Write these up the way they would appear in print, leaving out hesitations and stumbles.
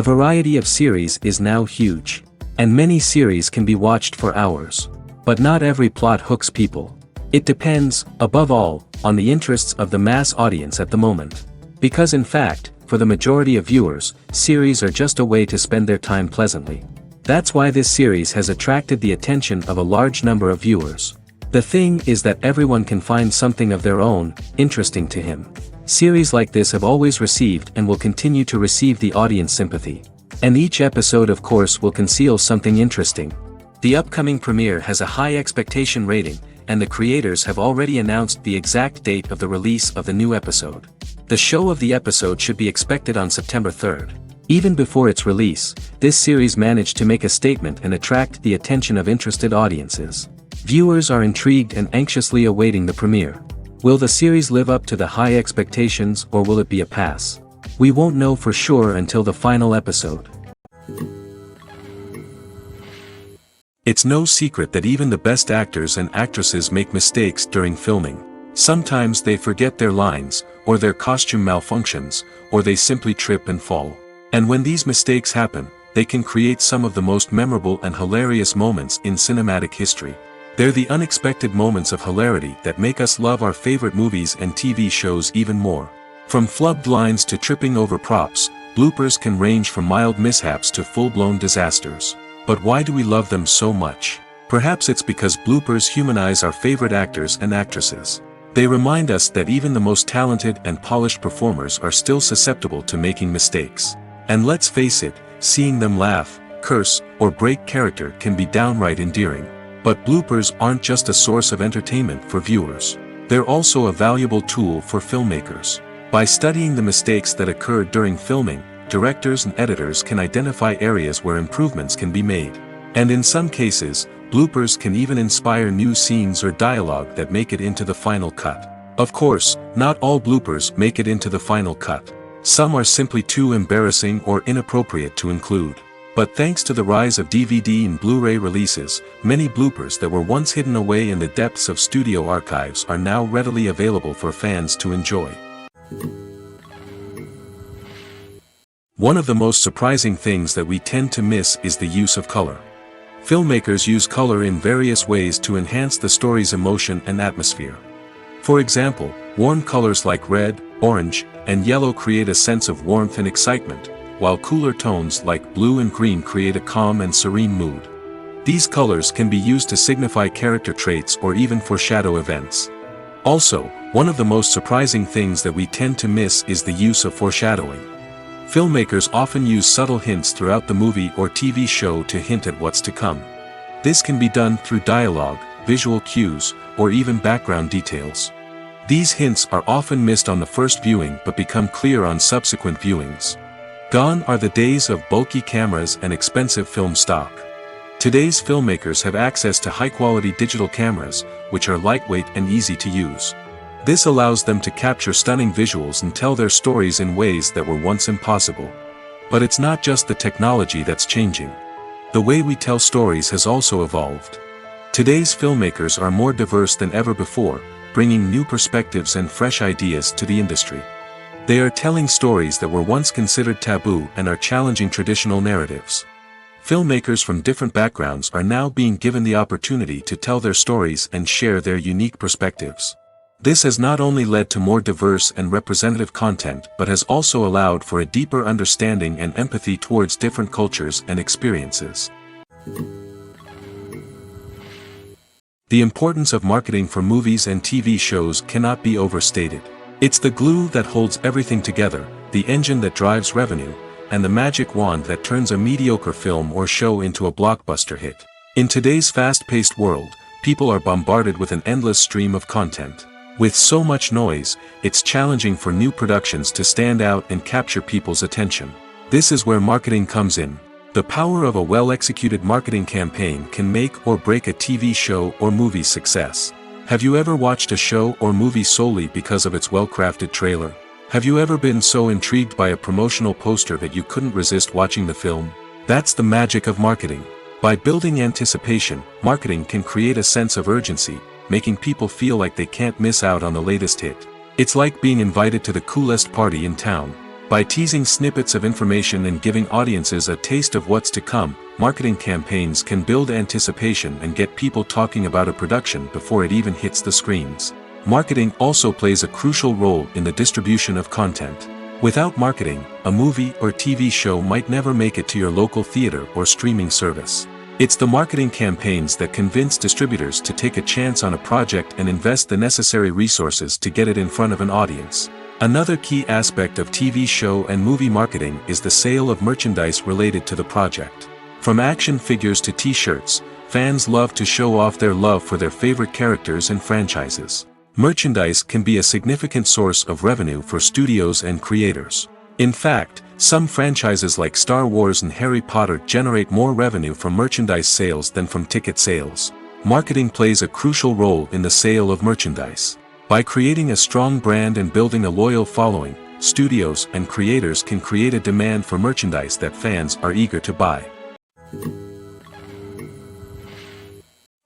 variety of series is now huge. And many series can be watched for hours. But not every plot hooks people. It depends, above all, on the interests of the mass audience at the moment. Because in fact, for the majority of viewers, series are just a way to spend their time pleasantly. That's why this series has attracted the attention of a large number of viewers. The thing is that everyone can find something of their own, interesting to him. Series like this have always received and will continue to receive the audience sympathy. And each episode of course will conceal something interesting. The upcoming premiere has a high expectation rating, and the creators have already announced the exact date of the release of the new episode. The show of the episode should be expected on September 3rd. Even before its release, this series managed to make a statement and attract the attention of interested audiences. Viewers are intrigued and anxiously awaiting the premiere. Will the series live up to the high expectations or will it be a pass? We won't know for sure until the final episode. It's no secret that even the best actors and actresses make mistakes during filming. Sometimes they forget their lines, or their costume malfunctions, or they simply trip and fall. And when these mistakes happen, they can create some of the most memorable and hilarious moments in cinematic history. They're the unexpected moments of hilarity that make us love our favorite movies and TV shows even more. From flubbed lines to tripping over props, bloopers can range from mild mishaps to full-blown disasters. But why do we love them so much? Perhaps it's because bloopers humanize our favorite actors and actresses. They remind us that even the most talented and polished performers are still susceptible to making mistakes. And let's face it, seeing them laugh, curse, or break character can be downright endearing. But bloopers aren't just a source of entertainment for viewers. They're also a valuable tool for filmmakers. By studying the mistakes that occurred during filming, directors and editors can identify areas where improvements can be made. And in some cases, bloopers can even inspire new scenes or dialogue that make it into the final cut. Of course, not all bloopers make it into the final cut. Some are simply too embarrassing or inappropriate to include. But thanks to the rise of DVD and Blu-ray releases, many bloopers that were once hidden away in the depths of studio archives are now readily available for fans to enjoy. One of the most surprising things that we tend to miss is the use of color. Filmmakers use color in various ways to enhance the story's emotion and atmosphere. For example, warm colors like red, orange, and yellow create a sense of warmth and excitement, while cooler tones like blue and green create a calm and serene mood. These colors can be used to signify character traits or even foreshadow events. Also, one of the most surprising things that we tend to miss is the use of foreshadowing. Filmmakers often use subtle hints throughout the movie or TV show to hint at what's to come. This can be done through dialogue, visual cues, or even background details. These hints are often missed on the first viewing but become clear on subsequent viewings. Gone are the days of bulky cameras and expensive film stock. Today's filmmakers have access to high-quality digital cameras, which are lightweight and easy to use. This allows them to capture stunning visuals and tell their stories in ways that were once impossible. But it's not just the technology that's changing. The way we tell stories has also evolved. Today's filmmakers are more diverse than ever before, bringing new perspectives and fresh ideas to the industry. They are telling stories that were once considered taboo and are challenging traditional narratives. Filmmakers from different backgrounds are now being given the opportunity to tell their stories and share their unique perspectives. This has not only led to more diverse and representative content but has also allowed for a deeper understanding and empathy towards different cultures and experiences. The importance of marketing for movies and TV shows cannot be overstated. It's the glue that holds everything together, the engine that drives revenue, and the magic wand that turns a mediocre film or show into a blockbuster hit. In today's fast-paced world, people are bombarded with an endless stream of content. With so much noise, it's challenging for new productions to stand out and capture people's attention. This is where marketing comes in. The power of a well-executed marketing campaign can make or break a TV show or movie's success. Have you ever watched a show or movie solely because of its well-crafted trailer? Have you ever been so intrigued by a promotional poster that you couldn't resist watching the film? That's the magic of marketing. By building anticipation, marketing can create a sense of urgency, making people feel like they can't miss out on the latest hit. It's like being invited to the coolest party in town. By teasing snippets of information and giving audiences a taste of what's to come, marketing campaigns can build anticipation and get people talking about a production before it even hits the screens. Marketing also plays a crucial role in the distribution of content. Without marketing, a movie or TV show might never make it to your local theater or streaming service. It's the marketing campaigns that convince distributors to take a chance on a project and invest the necessary resources to get it in front of an audience. Another key aspect of TV show and movie marketing is the sale of merchandise related to the project. From action figures to t-shirts, fans love to show off their love for their favorite characters and franchises. Merchandise can be a significant source of revenue for studios and creators. In fact, some franchises like Star Wars and Harry Potter generate more revenue from merchandise sales than from ticket sales. Marketing plays a crucial role in the sale of merchandise. By creating a strong brand and building a loyal following, studios and creators can create a demand for merchandise that fans are eager to buy.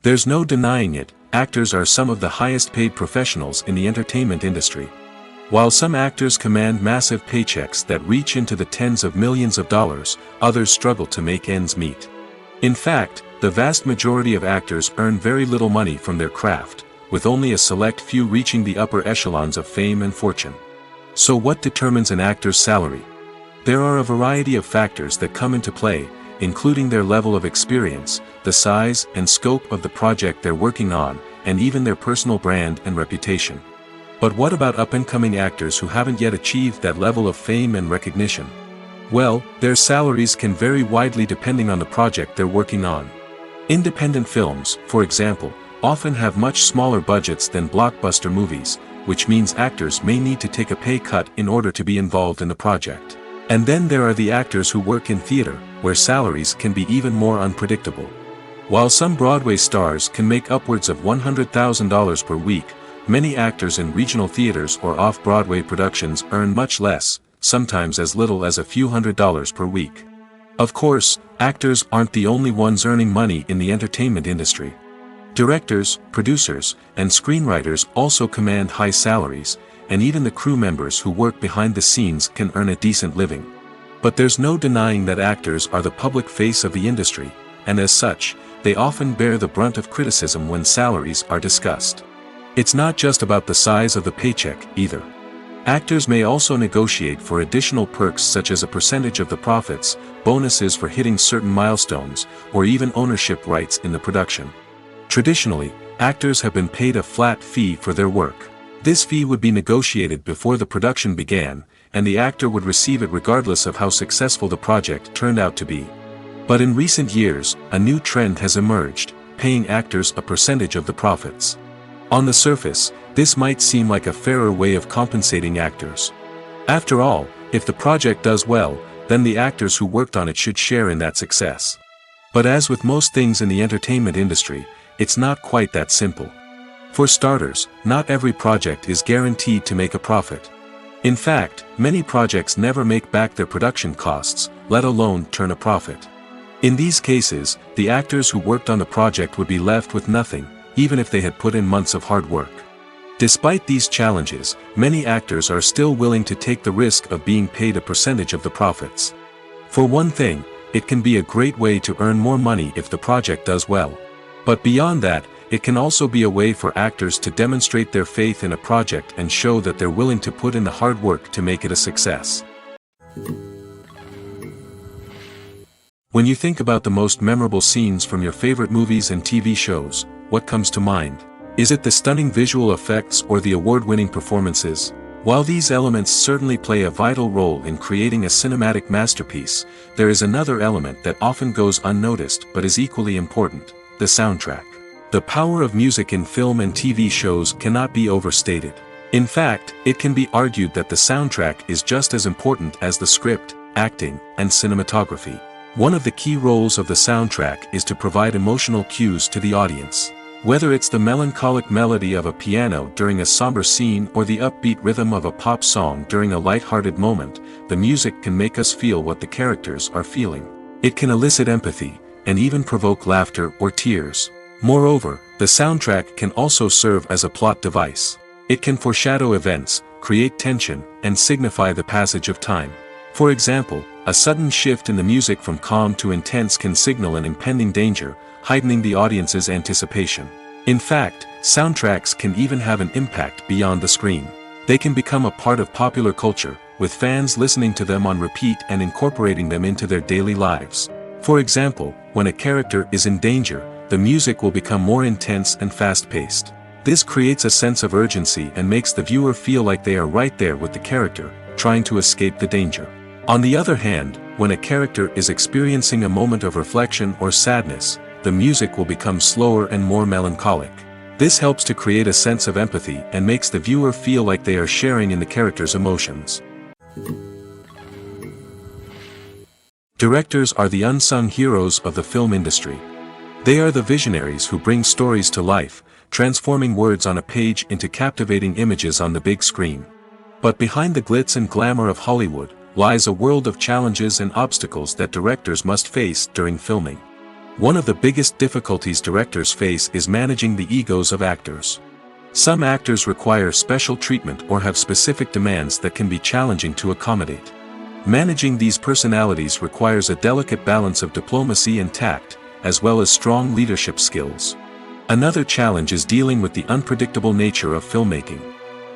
There's no denying it, actors are some of the highest paid professionals in the entertainment industry. While some actors command massive paychecks that reach into the tens of millions of dollars, others struggle to make ends meet. In fact, the vast majority of actors earn very little money from their craft, with only a select few reaching the upper echelons of fame and fortune. So what determines an actor's salary? There are a variety of factors that come into play, including their level of experience, the size and scope of the project they're working on, and even their personal brand and reputation. But what about up-and-coming actors who haven't yet achieved that level of fame and recognition? Well, their salaries can vary widely depending on the project they're working on. Independent films, for example, often have much smaller budgets than blockbuster movies, which means actors may need to take a pay cut in order to be involved in the project. And then there are the actors who work in theater, where salaries can be even more unpredictable. While some Broadway stars can make upwards of $100,000 per week, many actors in regional theaters or off-Broadway productions earn much less, sometimes as little as a few $100s per week. Of course, actors aren't the only ones earning money in the entertainment industry. Directors, producers, and screenwriters also command high salaries, and even the crew members who work behind the scenes can earn a decent living. But there's no denying that actors are the public face of the industry, and as such, they often bear the brunt of criticism when salaries are discussed. It's not just about the size of the paycheck, either. Actors may also negotiate for additional perks such as a percentage of the profits, bonuses for hitting certain milestones, or even ownership rights in the production. Traditionally, actors have been paid a flat fee for their work. This fee would be negotiated before the production began, and the actor would receive it regardless of how successful the project turned out to be. But in recent years, a new trend has emerged, paying actors a percentage of the profits. On the surface, this might seem like a fairer way of compensating actors. After all, if the project does well, then the actors who worked on it should share in that success. But as with most things in the entertainment industry, it's not quite that simple. For starters, not every project is guaranteed to make a profit. In fact, many projects never make back their production costs, let alone turn a profit. In these cases, the actors who worked on the project would be left with nothing, even if they had put in months of hard work. Despite these challenges, many actors are still willing to take the risk of being paid a percentage of the profits. For one thing, it can be a great way to earn more money if the project does well. But beyond that, it can also be a way for actors to demonstrate their faith in a project and show that they're willing to put in the hard work to make it a success. When you think about the most memorable scenes from your favorite movies and TV shows, what comes to mind? Is it the stunning visual effects or the award-winning performances? While these elements certainly play a vital role in creating a cinematic masterpiece, there is another element that often goes unnoticed but is equally important: the soundtrack. The power of music in film and TV shows cannot be overstated. In fact, it can be argued that the soundtrack is just as important as the script, acting, and cinematography. One of the key roles of the soundtrack is to provide emotional cues to the audience. Whether it's the melancholic melody of a piano during a somber scene or the upbeat rhythm of a pop song during a light-hearted moment, the music can make us feel what the characters are feeling. It can elicit empathy, and even provoke laughter or tears. Moreover, the soundtrack can also serve as a plot device. It can foreshadow events, create tension, and signify the passage of time. For example, a sudden shift in the music from calm to intense can signal an impending danger, heightening the audience's anticipation. In fact, soundtracks can even have an impact beyond the screen. They can become a part of popular culture, with fans listening to them on repeat and incorporating them into their daily lives. For example, when a character is in danger, the music will become more intense and fast-paced. This creates a sense of urgency and makes the viewer feel like they are right there with the character, trying to escape the danger. On the other hand, when a character is experiencing a moment of reflection or sadness, the music will become slower and more melancholic. This helps to create a sense of empathy and makes the viewer feel like they are sharing in the character's emotions. Directors are the unsung heroes of the film industry. They are the visionaries who bring stories to life, transforming words on a page into captivating images on the big screen. But behind the glitz and glamour of Hollywood lies a world of challenges and obstacles that directors must face during filming. One of the biggest difficulties directors face is managing the egos of actors. Some actors require special treatment or have specific demands that can be challenging to accommodate. Managing these personalities requires a delicate balance of diplomacy and tact, as well as strong leadership skills. Another challenge is dealing with the unpredictable nature of filmmaking.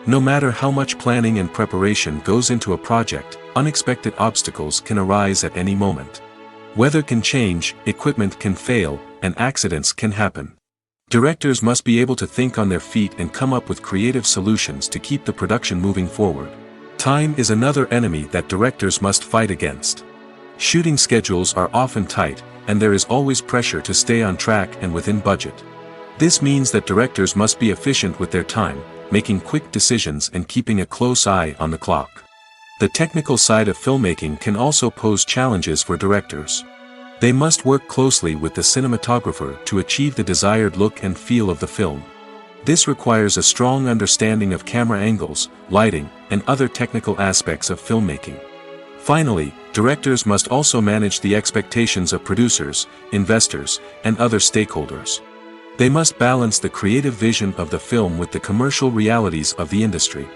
No matter how much planning and preparation goes into a project, unexpected obstacles can arise at any moment. Weather can change, equipment can fail, and accidents can happen. Directors must be able to think on their feet and come up with creative solutions to keep the production moving forward. Time is another enemy that directors must fight against. Shooting schedules are often tight, and there is always pressure to stay on track and within budget. This means that directors must be efficient with their time, making quick decisions and keeping a close eye on the clock. The technical side of filmmaking can also pose challenges for directors. They must work closely with the cinematographer to achieve the desired look and feel of the film. This requires a strong understanding of camera angles, lighting, and other technical aspects of filmmaking. Finally, directors must also manage the expectations of producers, investors, and other stakeholders. They must balance the creative vision of the film with the commercial realities of the industry.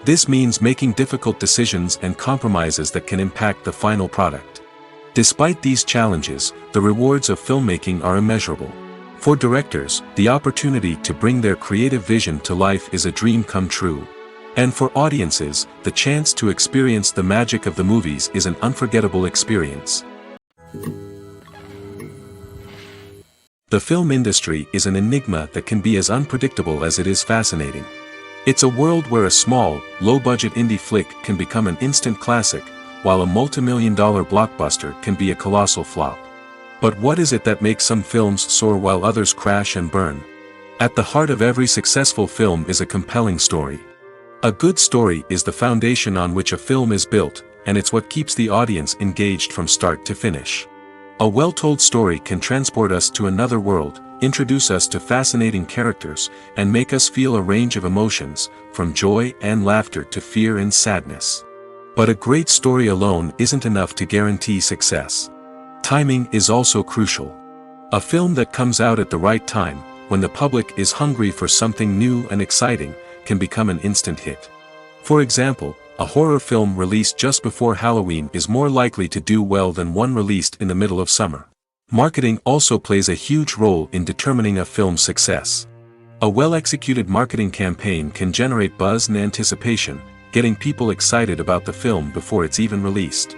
This means making difficult decisions and compromises that can impact the final product. Despite these challenges, the rewards of filmmaking are immeasurable. For directors, the opportunity to bring their creative vision to life is a dream come true. And for audiences, the chance to experience the magic of the movies is an unforgettable experience. The film industry is an enigma that can be as unpredictable as it is fascinating. It's a world where a small, low-budget indie flick can become an instant classic, while a multi-million-dollar blockbuster can be a colossal flop. But what is it that makes some films soar while others crash and burn? At the heart of every successful film is a compelling story. A good story is the foundation on which a film is built, and it's what keeps the audience engaged from start to finish. A well-told story can transport us to another world, introduce us to fascinating characters, and make us feel a range of emotions, from joy and laughter to fear and sadness. But a great story alone isn't enough to guarantee success. Timing is also crucial. A film that comes out at the right time, when the public is hungry for something new and exciting, can become an instant hit. For example, a horror film released just before Halloween is more likely to do well than one released in the middle of summer. Marketing also plays a huge role in determining a film's success. A well-executed marketing campaign can generate buzz and anticipation, getting people excited about the film before it's even released.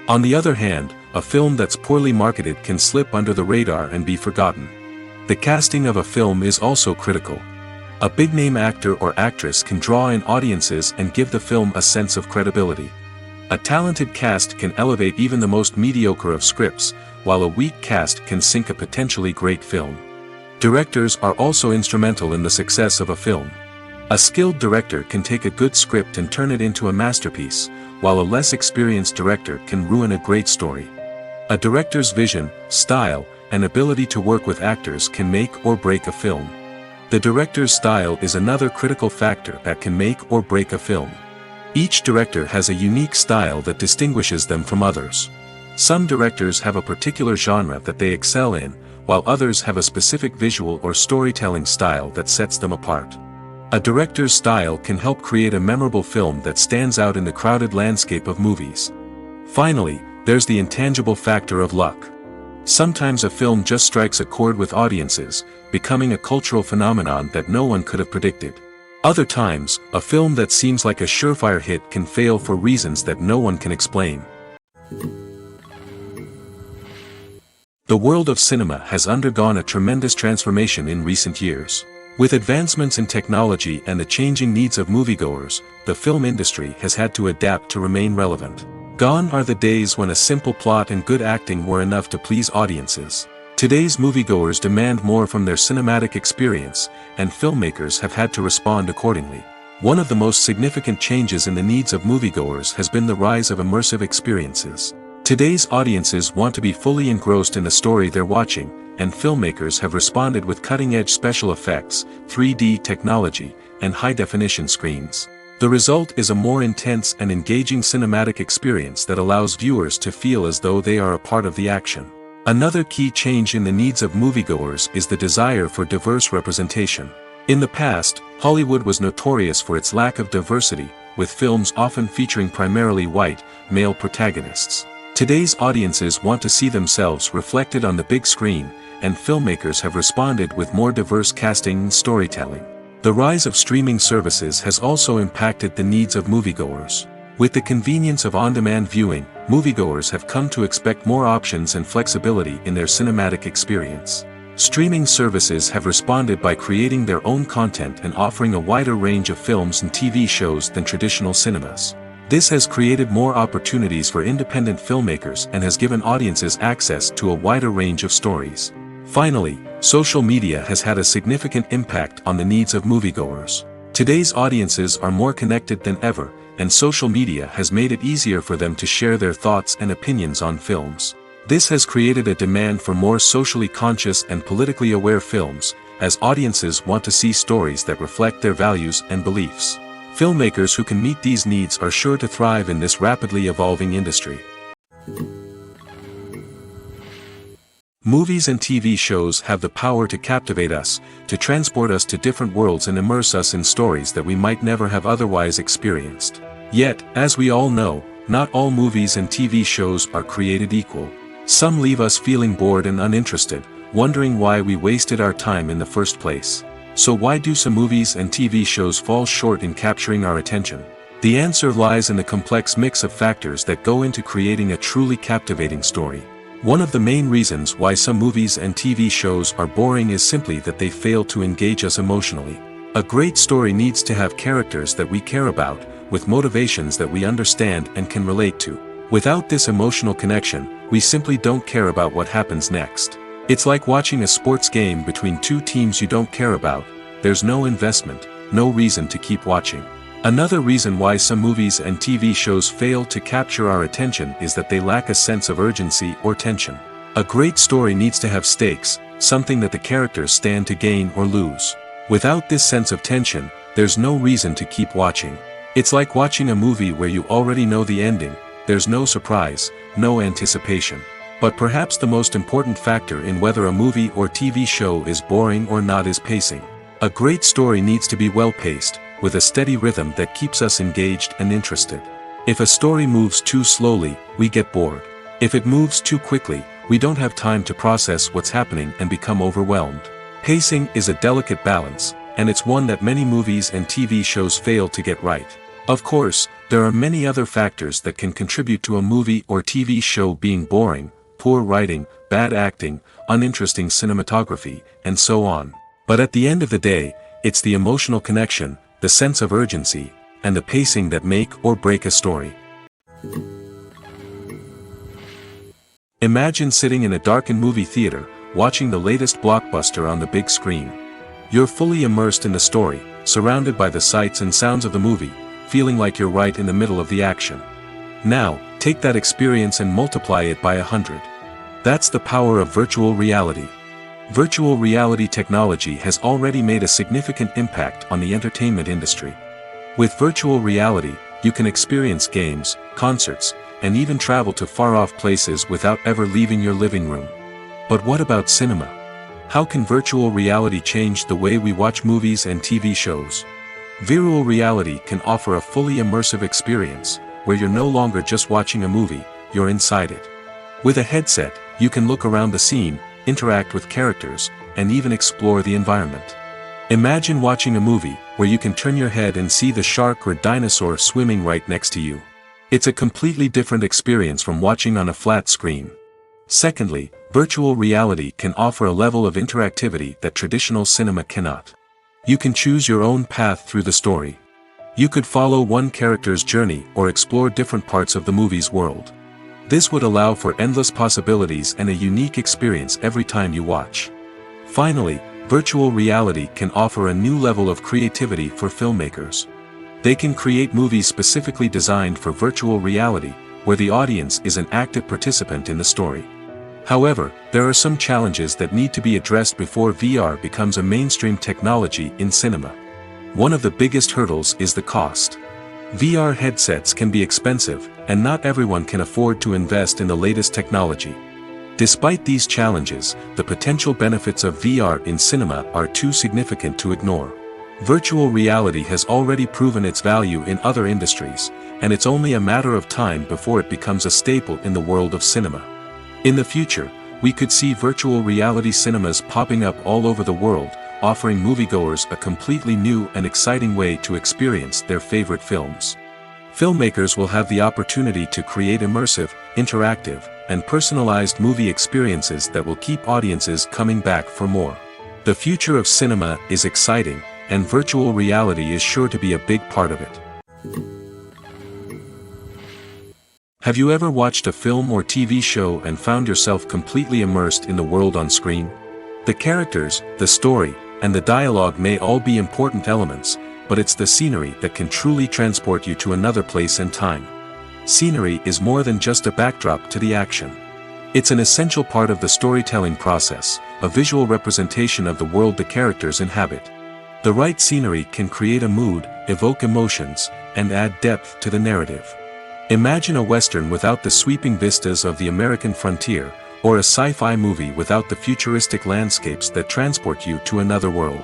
On the other hand, a film that's poorly marketed can slip under the radar and be forgotten. The casting of a film is also critical. A big-name actor or actress can draw in audiences and give the film a sense of credibility. A talented cast can elevate even the most mediocre of scripts, while a weak cast can sink a potentially great film. Directors are also instrumental in the success of a film. A skilled director can take a good script and turn it into a masterpiece, while a less experienced director can ruin a great story. A director's vision, style, and ability to work with actors can make or break a film. The director's style is another critical factor that can make or break a film. Each director has a unique style that distinguishes them from others. Some directors have a particular genre that they excel in, while others have a specific visual or storytelling style that sets them apart. A director's style can help create a memorable film that stands out in the crowded landscape of movies. Finally, there's the intangible factor of luck. Sometimes a film just strikes a chord with audiences, becoming a cultural phenomenon that no one could have predicted. Other times, a film that seems like a surefire hit can fail for reasons that no one can explain. The world of cinema has undergone a tremendous transformation in recent years. With advancements in technology and the changing needs of moviegoers, the film industry has had to adapt to remain relevant. Gone are the days when a simple plot and good acting were enough to please audiences. Today's moviegoers demand more from their cinematic experience, and filmmakers have had to respond accordingly. One of the most significant changes in the needs of moviegoers has been the rise of immersive experiences. Today's audiences want to be fully engrossed in the story they're watching, and filmmakers have responded with cutting-edge special effects, 3D technology, and high-definition screens. The result is a more intense and engaging cinematic experience that allows viewers to feel as though they are a part of the action. Another key change in the needs of moviegoers is the desire for diverse representation. In the past, Hollywood was notorious for its lack of diversity, with films often featuring primarily white, male protagonists. Today's audiences want to see themselves reflected on the big screen, and filmmakers have responded with more diverse casting and storytelling. The rise of streaming services has also impacted the needs of moviegoers. With the convenience of on-demand viewing, moviegoers have come to expect more options and flexibility in their cinematic experience. Streaming services have responded by creating their own content and offering a wider range of films and TV shows than traditional cinemas. This has created more opportunities for independent filmmakers and has given audiences access to a wider range of stories. Finally, social media has had a significant impact on the needs of moviegoers. Today's audiences are more connected than ever, and social media has made it easier for them to share their thoughts and opinions on films. This has created a demand for more socially conscious and politically aware films, as audiences want to see stories that reflect their values and beliefs. Filmmakers who can meet these needs are sure to thrive in this rapidly evolving industry. Movies and TV shows have the power to captivate us, to transport us to different worlds and immerse us in stories that we might never have otherwise experienced. Yet, as we all know, not all movies and TV shows are created equal. Some leave us feeling bored and uninterested, wondering why we wasted our time in the first place. So why do some movies and TV shows fall short in capturing our attention? The answer lies in the complex mix of factors that go into creating a truly captivating story. One of the main reasons why some movies and TV shows are boring is simply that they fail to engage us emotionally. A great story needs to have characters that we care about, with motivations that we understand and can relate to. Without this emotional connection, we simply don't care about what happens next. It's like watching a sports game between two teams you don't care about. There's no investment, no reason to keep watching. Another reason why some movies and TV shows fail to capture our attention is that they lack a sense of urgency or tension. A great story needs to have stakes, something that the characters stand to gain or lose. Without this sense of tension, there's no reason to keep watching. It's like watching a movie where you already know the ending. There's no surprise, no anticipation. But perhaps the most important factor in whether a movie or TV show is boring or not is pacing. A great story needs to be well-paced, with a steady rhythm that keeps us engaged and interested. If a story moves too slowly, we get bored. If it moves too quickly, we don't have time to process what's happening and become overwhelmed. Pacing is a delicate balance, and it's one that many movies and TV shows fail to get right. Of course, there are many other factors that can contribute to a movie or TV show being boring: poor writing, bad acting, uninteresting cinematography, and so on. But at the end of the day, it's the emotional connection, the sense of urgency, and the pacing that make or break a story. Imagine sitting in a darkened movie theater, watching the latest blockbuster on the big screen. You're fully immersed in the story, surrounded by the sights and sounds of the movie, feeling like you're right in the middle of the action. Now, take that experience and multiply it by 100. That's the power of virtual reality. Virtual reality technology has already made a significant impact on the entertainment industry. With virtual reality, you can experience games, concerts, and even travel to far-off places without ever leaving your living room. But what about cinema? How can virtual reality change the way we watch movies and TV shows? Virtual reality can offer a fully immersive experience, where you're no longer just watching a movie, you're inside it. With a headset, you can look around the scene, interact with characters, and even explore the environment. Imagine watching a movie, where you can turn your head and see the shark or dinosaur swimming right next to you. It's a completely different experience from watching on a flat screen. Secondly, virtual reality can offer a level of interactivity that traditional cinema cannot. You can choose your own path through the story. You could follow one character's journey or explore different parts of the movie's world. This would allow for endless possibilities and a unique experience every time you watch. Finally, virtual reality can offer a new level of creativity for filmmakers. They can create movies specifically designed for virtual reality, where the audience is an active participant in the story. However, there are some challenges that need to be addressed before VR becomes a mainstream technology in cinema. One of the biggest hurdles is the cost. VR headsets can be expensive, and not everyone can afford to invest in the latest technology. Despite these challenges, the potential benefits of VR in cinema are too significant to ignore. Virtual reality has already proven its value in other industries, and it's only a matter of time before it becomes a staple in the world of cinema. In the future, we could see virtual reality cinemas popping up all over the world, offering moviegoers a completely new and exciting way to experience their favorite films. Filmmakers will have the opportunity to create immersive, interactive, and personalized movie experiences that will keep audiences coming back for more. The future of cinema is exciting, and virtual reality is sure to be a big part of it. Have you ever watched a film or TV show and found yourself completely immersed in the world on screen? The characters, the story, and the dialogue may all be important elements, but it's the scenery that can truly transport you to another place and time. Scenery is more than just a backdrop to the action. It's an essential part of the storytelling process, a visual representation of the world the characters inhabit. The right scenery can create a mood, evoke emotions, and add depth to the narrative. Imagine a Western without the sweeping vistas of the American frontier, or a sci-fi movie without the futuristic landscapes that transport you to another world.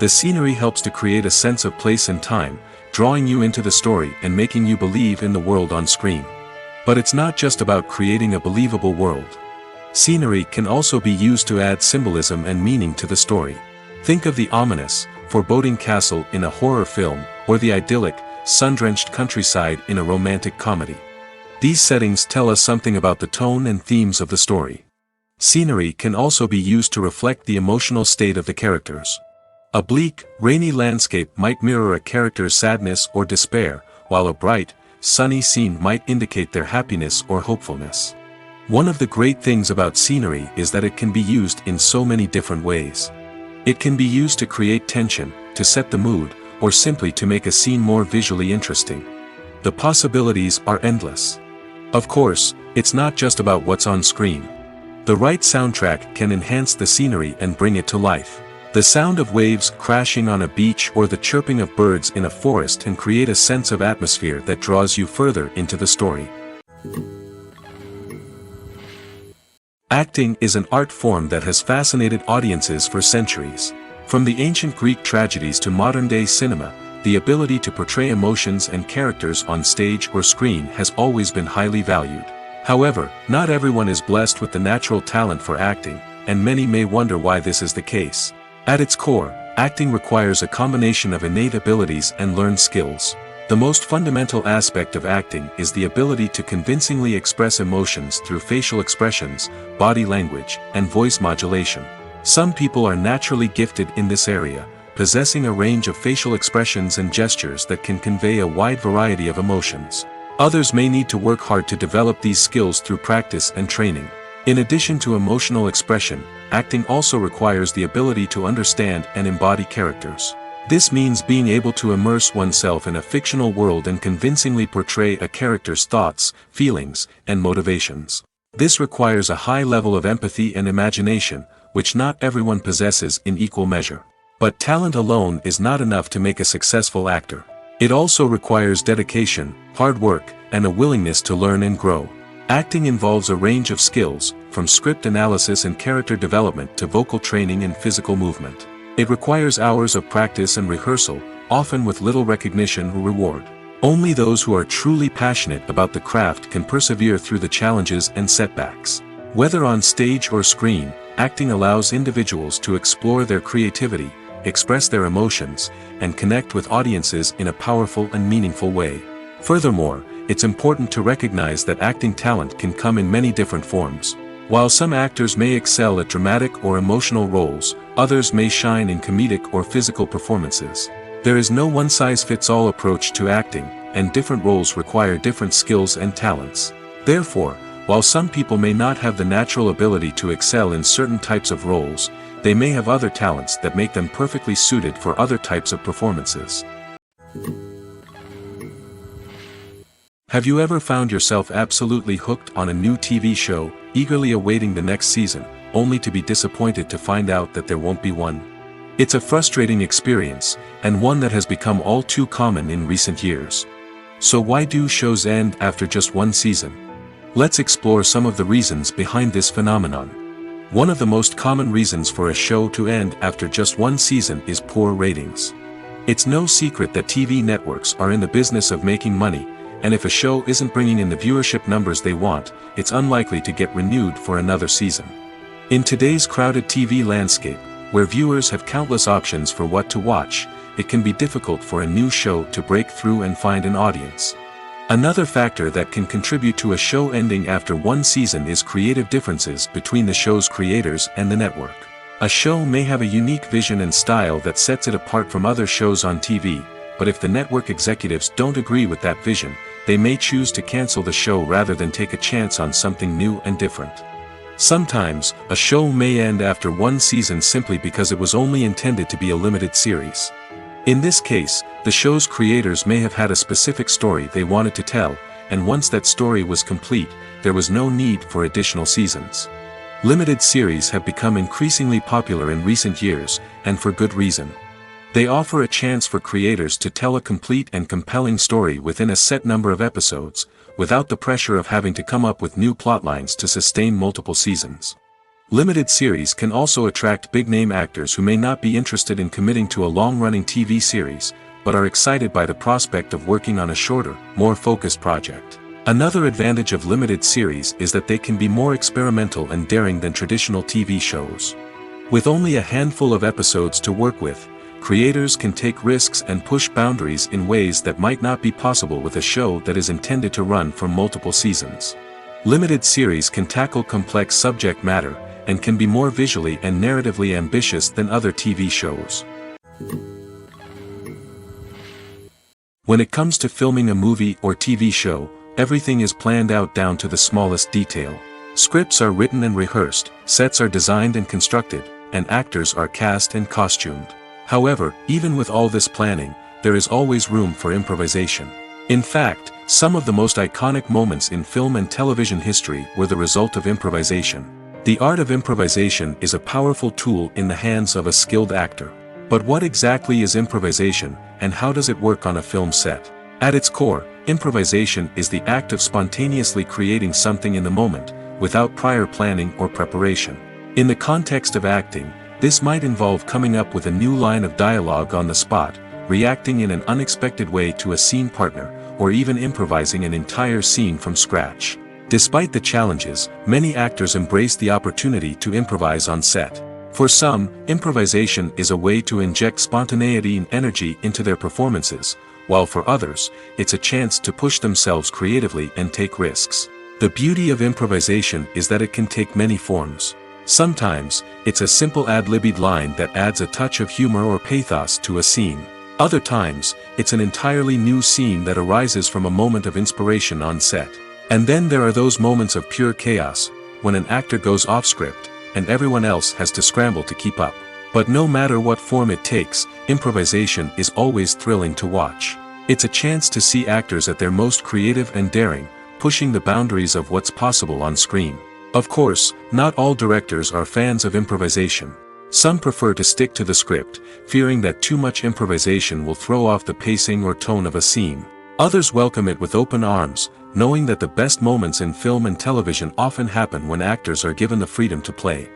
The scenery helps to create a sense of place and time, drawing you into the story and making you believe in the world on screen. But it's not just about creating a believable world. Scenery can also be used to add symbolism and meaning to the story. Think of the ominous, foreboding castle in a horror film, or the idyllic, sun-drenched countryside in a romantic comedy. These settings tell us something about the tone and themes of the story. Scenery can also be used to reflect the emotional state of the characters. A bleak, rainy landscape might mirror a character's sadness or despair, while a bright, sunny scene might indicate their happiness or hopefulness. One of the great things about scenery is that it can be used in so many different ways. It can be used to create tension, to set the mood, or simply to make a scene more visually interesting. The possibilities are endless. Of course, it's not just about what's on screen. The right soundtrack can enhance the scenery and bring it to life. The sound of waves crashing on a beach or the chirping of birds in a forest can create a sense of atmosphere that draws you further into the story. Acting is an art form that has fascinated audiences for centuries. From the ancient Greek tragedies to modern-day cinema, the ability to portray emotions and characters on stage or screen has always been highly valued. However, not everyone is blessed with the natural talent for acting, and many may wonder why this is the case. At its core, acting requires a combination of innate abilities and learned skills. The most fundamental aspect of acting is the ability to convincingly express emotions through facial expressions, body language, and voice modulation. Some people are naturally gifted in this area, possessing a range of facial expressions and gestures that can convey a wide variety of emotions. Others may need to work hard to develop these skills through practice and training. In addition to emotional expression, acting also requires the ability to understand and embody characters. This means being able to immerse oneself in a fictional world and convincingly portray a character's thoughts, feelings, and motivations. This requires a high level of empathy and imagination, which not everyone possesses in equal measure. But talent alone is not enough to make a successful actor. It also requires dedication, hard work, and a willingness to learn and grow. Acting involves a range of skills, from script analysis and character development to vocal training and physical movement. It requires hours of practice and rehearsal, often with little recognition or reward. Only those who are truly passionate about the craft can persevere through the challenges and setbacks. Whether on stage or screen, acting allows individuals to explore their creativity, express their emotions, and connect with audiences in a powerful and meaningful way. Furthermore, it's important to recognize that acting talent can come in many different forms. While some actors may excel at dramatic or emotional roles, others may shine in comedic or physical performances. There is no one-size-fits-all approach to acting, and different roles require different skills and talents. Therefore, while some people may not have the natural ability to excel in certain types of roles, they may have other talents that make them perfectly suited for other types of performances. Have you ever found yourself absolutely hooked on a new TV show, eagerly awaiting the next season, only to be disappointed to find out that there won't be one? It's a frustrating experience, and one that has become all too common in recent years. So why do shows end after just one season? Let's explore some of the reasons behind this phenomenon. One of the most common reasons for a show to end after just one season is poor ratings. It's no secret that TV networks are in the business of making money, and if a show isn't bringing in the viewership numbers they want, it's unlikely to get renewed for another season. In today's crowded TV landscape, where viewers have countless options for what to watch, it can be difficult for a new show to break through and find an audience. Another factor that can contribute to a show ending after one season is creative differences between the show's creators and the network. A show may have a unique vision and style that sets it apart from other shows on TV, but if the network executives don't agree with that vision, they may choose to cancel the show rather than take a chance on something new and different. Sometimes, a show may end after one season simply because it was only intended to be a limited series. In this case, the show's creators may have had a specific story they wanted to tell, and once that story was complete, there was no need for additional seasons. Limited series have become increasingly popular in recent years, and for good reason. They offer a chance for creators to tell a complete and compelling story within a set number of episodes, without the pressure of having to come up with new plotlines to sustain multiple seasons. Limited series can also attract big-name actors who may not be interested in committing to a long-running TV series, but are excited by the prospect of working on a shorter, more focused project. Another advantage of limited series is that they can be more experimental and daring than traditional TV shows. With only a handful of episodes to work with, creators can take risks and push boundaries in ways that might not be possible with a show that is intended to run for multiple seasons. Limited series can tackle complex subject matter, and can be more visually and narratively ambitious than other TV shows. When it comes to filming a movie or TV show, everything is planned out down to the smallest detail. Scripts are written and rehearsed, sets are designed and constructed, and actors are cast and costumed. However, even with all this planning, there is always room for improvisation. In fact, some of the most iconic moments in film and television history were the result of improvisation. The art of improvisation is a powerful tool in the hands of a skilled actor. But what exactly is improvisation, and how does it work on a film set? At its core, improvisation is the act of spontaneously creating something in the moment, without prior planning or preparation. In the context of acting, this might involve coming up with a new line of dialogue on the spot, reacting in an unexpected way to a scene partner, or even improvising an entire scene from scratch. Despite the challenges, many actors embrace the opportunity to improvise on set. For some, improvisation is a way to inject spontaneity and energy into their performances, while for others, it's a chance to push themselves creatively and take risks. The beauty of improvisation is that it can take many forms. Sometimes, it's a simple ad-libbed line that adds a touch of humor or pathos to a scene. Other times, it's an entirely new scene that arises from a moment of inspiration on set. And then there are those moments of pure chaos, when an actor goes off script, and everyone else has to scramble to keep up. But no matter what form it takes, improvisation is always thrilling to watch. It's a chance to see actors at their most creative and daring, pushing the boundaries of what's possible on screen. Of course, not all directors are fans of improvisation. Some prefer to stick to the script, fearing that too much improvisation will throw off the pacing or tone of a scene. Others welcome it with open arms, knowing that the best moments in film and television often happen when actors are given the freedom to play.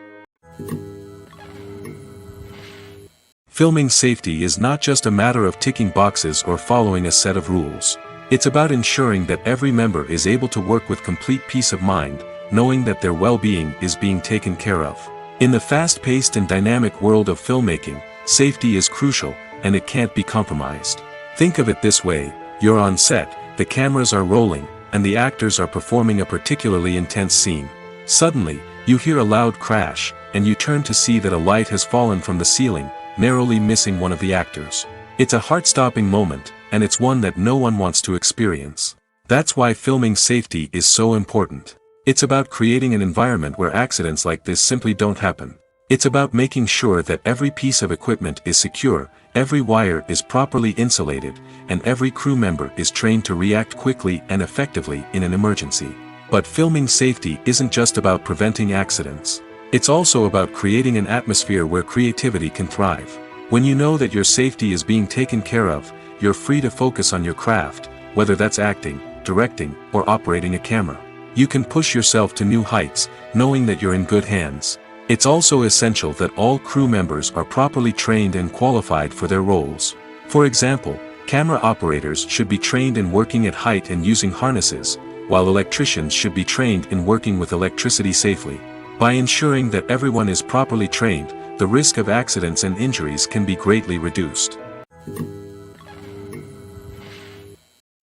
Filming safety is not just a matter of ticking boxes or following a set of rules. It's about ensuring that every member is able to work with complete peace of mind, knowing that their well-being is being taken care of. In the fast-paced and dynamic world of filmmaking, safety is crucial, and it can't be compromised. Think of it this way: you're on set, the cameras are rolling, and the actors are performing a particularly intense scene. Suddenly, you hear a loud crash, and you turn to see that a light has fallen from the ceiling, narrowly missing one of the actors. It's a heart-stopping moment, and it's one that no one wants to experience. That's why filming safety is so important. It's about creating an environment where accidents like this simply don't happen. It's about making sure that every piece of equipment is secure, every wire is properly insulated, and every crew member is trained to react quickly and effectively in an emergency. But filming safety isn't just about preventing accidents. It's also about creating an atmosphere where creativity can thrive. When you know that your safety is being taken care of, you're free to focus on your craft, whether that's acting, directing, or operating a camera. You can push yourself to new heights, knowing that you're in good hands. It's also essential that all crew members are properly trained and qualified for their roles. For example, camera operators should be trained in working at height and using harnesses, while electricians should be trained in working with electricity safely. By ensuring that everyone is properly trained, the risk of accidents and injuries can be greatly reduced.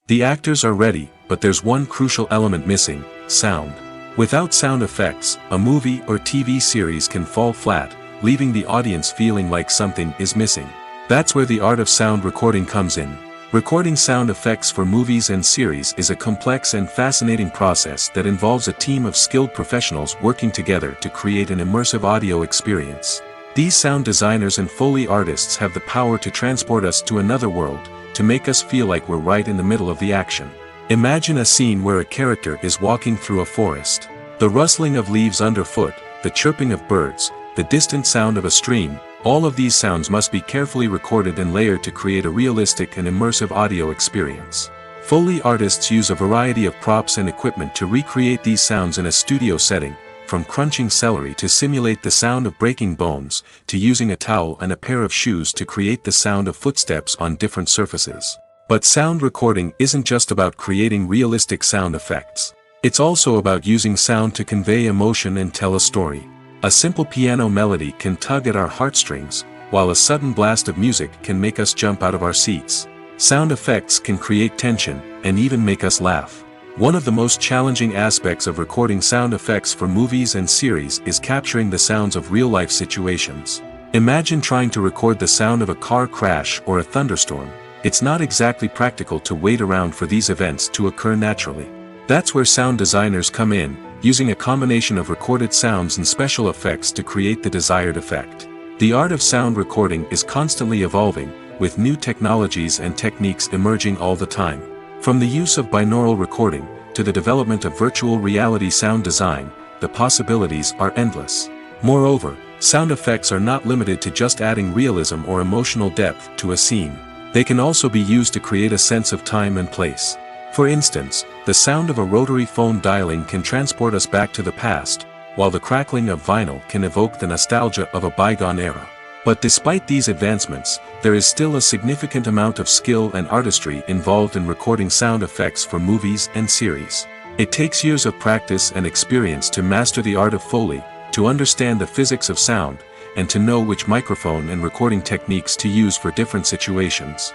The actors are ready, but there's one crucial element missing: sound. Without sound effects, a movie or TV series can fall flat, leaving the audience feeling like something is missing. That's where the art of sound recording comes in. Recording sound effects for movies and series is a complex and fascinating process that involves a team of skilled professionals working together to create an immersive audio experience. These sound designers and Foley artists have the power to transport us to another world, to make us feel like we're right in the middle of the action. Imagine a scene where a character is walking through a forest. The rustling of leaves underfoot, the chirping of birds, the distant sound of a stream, all of these sounds must be carefully recorded and layered to create a realistic and immersive audio experience. Foley artists use a variety of props and equipment to recreate these sounds in a studio setting, from crunching celery to simulate the sound of breaking bones, to using a towel and a pair of shoes to create the sound of footsteps on different surfaces. But sound recording isn't just about creating realistic sound effects. It's also about using sound to convey emotion and tell a story. A simple piano melody can tug at our heartstrings, while a sudden blast of music can make us jump out of our seats. Sound effects can create tension, and even make us laugh. One of the most challenging aspects of recording sound effects for movies and series is capturing the sounds of real-life situations. Imagine trying to record the sound of a car crash or a thunderstorm. It's not exactly practical to wait around for these events to occur naturally. That's where sound designers come in, using a combination of recorded sounds and special effects to create the desired effect. The art of sound recording is constantly evolving, with new technologies and techniques emerging all the time. From the use of binaural recording, to the development of virtual reality sound design, the possibilities are endless. Moreover, sound effects are not limited to just adding realism or emotional depth to a scene. They can also be used to create a sense of time and place. For instance, the sound of a rotary phone dialing can transport us back to the past, while the crackling of vinyl can evoke the nostalgia of a bygone era. But despite these advancements, there is still a significant amount of skill and artistry involved in recording sound effects for movies and series. It takes years of practice and experience to master the art of Foley, to understand the physics of sound, and to know which microphone and recording techniques to use for different situations.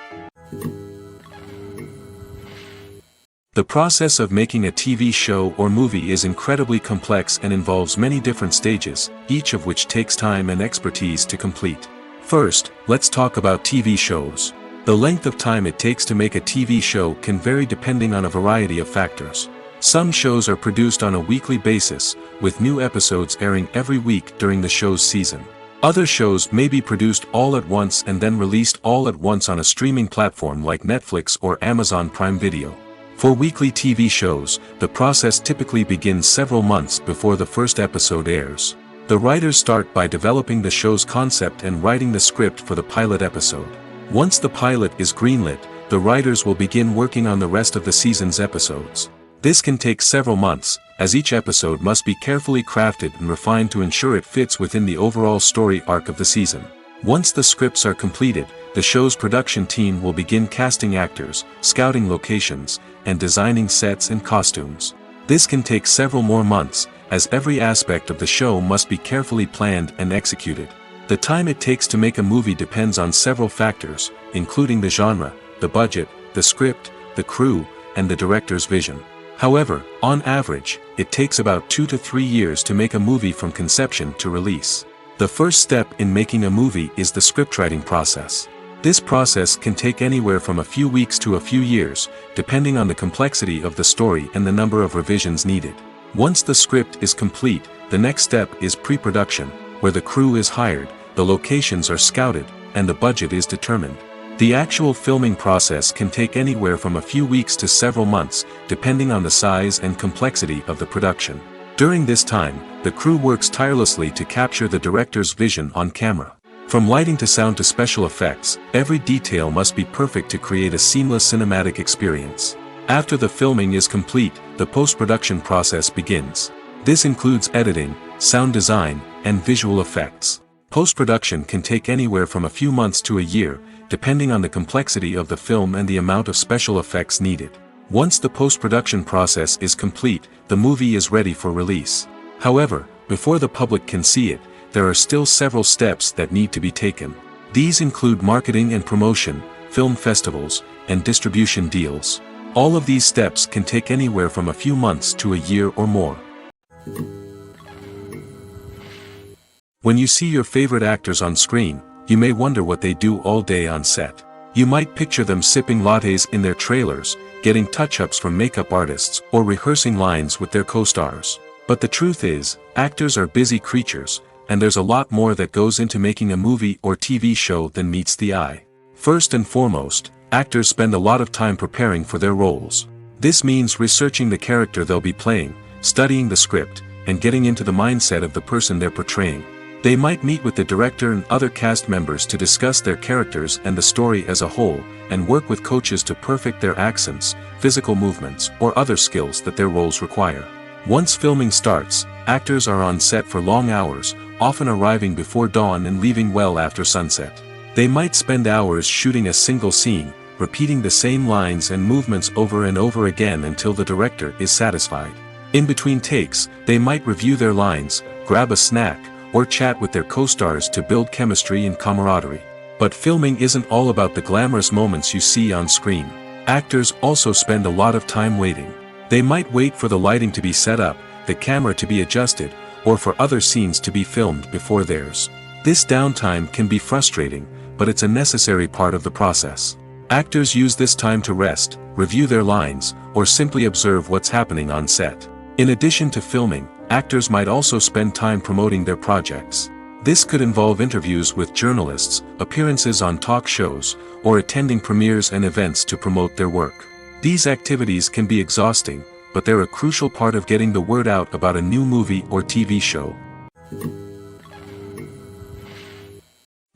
The process of making a TV show or movie is incredibly complex and involves many different stages, each of which takes time and expertise to complete. First, let's talk about TV shows. The length of time it takes to make a TV show can vary depending on a variety of factors. Some shows are produced on a weekly basis, with new episodes airing every week during the show's season. Other shows may be produced all at once and then released all at once on a streaming platform like Netflix or Amazon Prime Video. For weekly TV shows, the process typically begins several months before the first episode airs. The writers start by developing the show's concept and writing the script for the pilot episode. Once the pilot is greenlit, the writers will begin working on the rest of the season's episodes. This can take several months, as each episode must be carefully crafted and refined to ensure it fits within the overall story arc of the season. Once the scripts are completed, the show's production team will begin casting actors, scouting locations, and designing sets and costumes. This can take several more months, as every aspect of the show must be carefully planned and executed. The time it takes to make a movie depends on several factors, including the genre, the budget, the script, the crew, and the director's vision. However, on average, it takes about 2 to 3 years to make a movie from conception to release. The first step in making a movie is the scriptwriting process. This process can take anywhere from a few weeks to a few years, depending on the complexity of the story and the number of revisions needed. Once the script is complete, the next step is pre-production, where the crew is hired, the locations are scouted, and the budget is determined. The actual filming process can take anywhere from a few weeks to several months, depending on the size and complexity of the production. During this time, the crew works tirelessly to capture the director's vision on camera. From lighting to sound to special effects, every detail must be perfect to create a seamless cinematic experience. After the filming is complete, the post-production process begins. This includes editing, sound design, and visual effects. Post-production can take anywhere from a few months to a year, depending on the complexity of the film and the amount of special effects needed. Once the post-production process is complete, the movie is ready for release. However, before the public can see it, there are still several steps that need to be taken. These include marketing and promotion, film festivals, and distribution deals. All of these steps can take anywhere from a few months to a year or more. When you see your favorite actors on screen, you may wonder what they do all day on set. You might picture them sipping lattes in their trailers, getting touch-ups from makeup artists, or rehearsing lines with their co-stars. But the truth is, actors are busy creatures, and there's a lot more that goes into making a movie or TV show than meets the eye. First and foremost, actors spend a lot of time preparing for their roles. This means researching the character they'll be playing, studying the script, and getting into the mindset of the person they're portraying. They might meet with the director and other cast members to discuss their characters and the story as a whole, and work with coaches to perfect their accents, physical movements, or other skills that their roles require. Once filming starts, actors are on set for long hours, often arriving before dawn and leaving well after sunset. They might spend hours shooting a single scene, repeating the same lines and movements over and over again until the director is satisfied. In between takes, they might review their lines, grab a snack, or chat with their co-stars to build chemistry and camaraderie. But filming isn't all about the glamorous moments you see on screen. Actors also spend a lot of time waiting. They might wait for the lighting to be set up, the camera to be adjusted, or for other scenes to be filmed before theirs. This downtime can be frustrating, but it's a necessary part of the process. Actors use this time to rest, review their lines, or simply observe what's happening on set. In addition to filming, actors might also spend time promoting their projects. This could involve interviews with journalists, appearances on talk shows, or attending premieres and events to promote their work. These activities can be exhausting, but they're a crucial part of getting the word out about a new movie or TV show.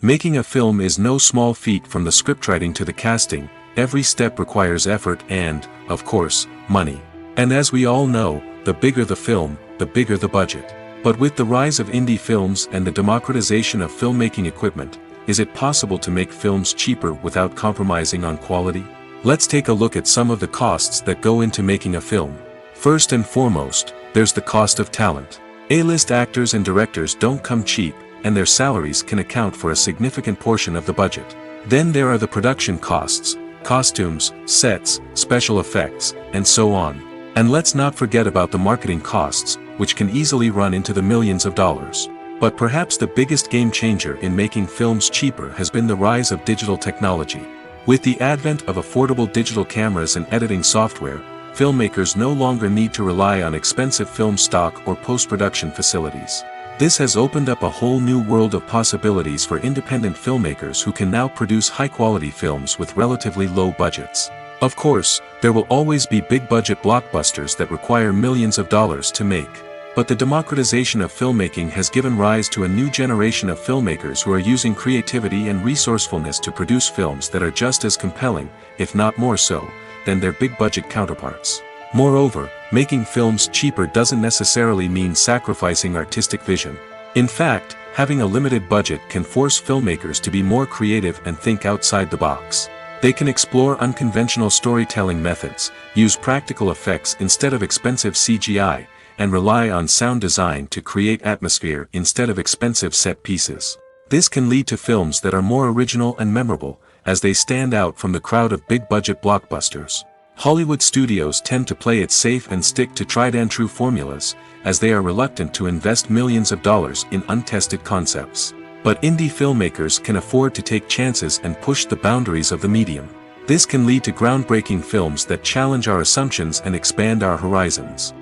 Making a film is no small feat. From the scriptwriting to the casting, every step requires effort and, of course, money. And as we all know, the bigger the film, the bigger the budget. But with the rise of indie films and the democratization of filmmaking equipment, is it possible to make films cheaper without compromising on quality? Let's take a look at some of the costs that go into making a film. First and foremost, there's the cost of talent. A-list actors and directors don't come cheap, and their salaries can account for a significant portion of the budget. Then there are the production costs, costumes, sets, special effects, and so on. And let's not forget about the marketing costs, which can easily run into the millions of dollars. But perhaps the biggest game changer in making films cheaper has been the rise of digital technology. With the advent of affordable digital cameras and editing software, filmmakers no longer need to rely on expensive film stock or post-production facilities. This has opened up a whole new world of possibilities for independent filmmakers who can now produce high-quality films with relatively low budgets. Of course, there will always be big-budget blockbusters that require millions of dollars to make. But the democratization of filmmaking has given rise to a new generation of filmmakers who are using creativity and resourcefulness to produce films that are just as compelling, if not more so, than their big-budget counterparts. Moreover, making films cheaper doesn't necessarily mean sacrificing artistic vision. In fact, having a limited budget can force filmmakers to be more creative and think outside the box. They can explore unconventional storytelling methods, use practical effects instead of expensive CGI, and rely on sound design to create atmosphere instead of expensive set pieces. This can lead to films that are more original and memorable, as they stand out from the crowd of big-budget blockbusters. Hollywood studios tend to play it safe and stick to tried-and-true formulas, as they are reluctant to invest millions of dollars in untested concepts. But indie filmmakers can afford to take chances and push the boundaries of the medium. This can lead to groundbreaking films that challenge our assumptions and expand our horizons.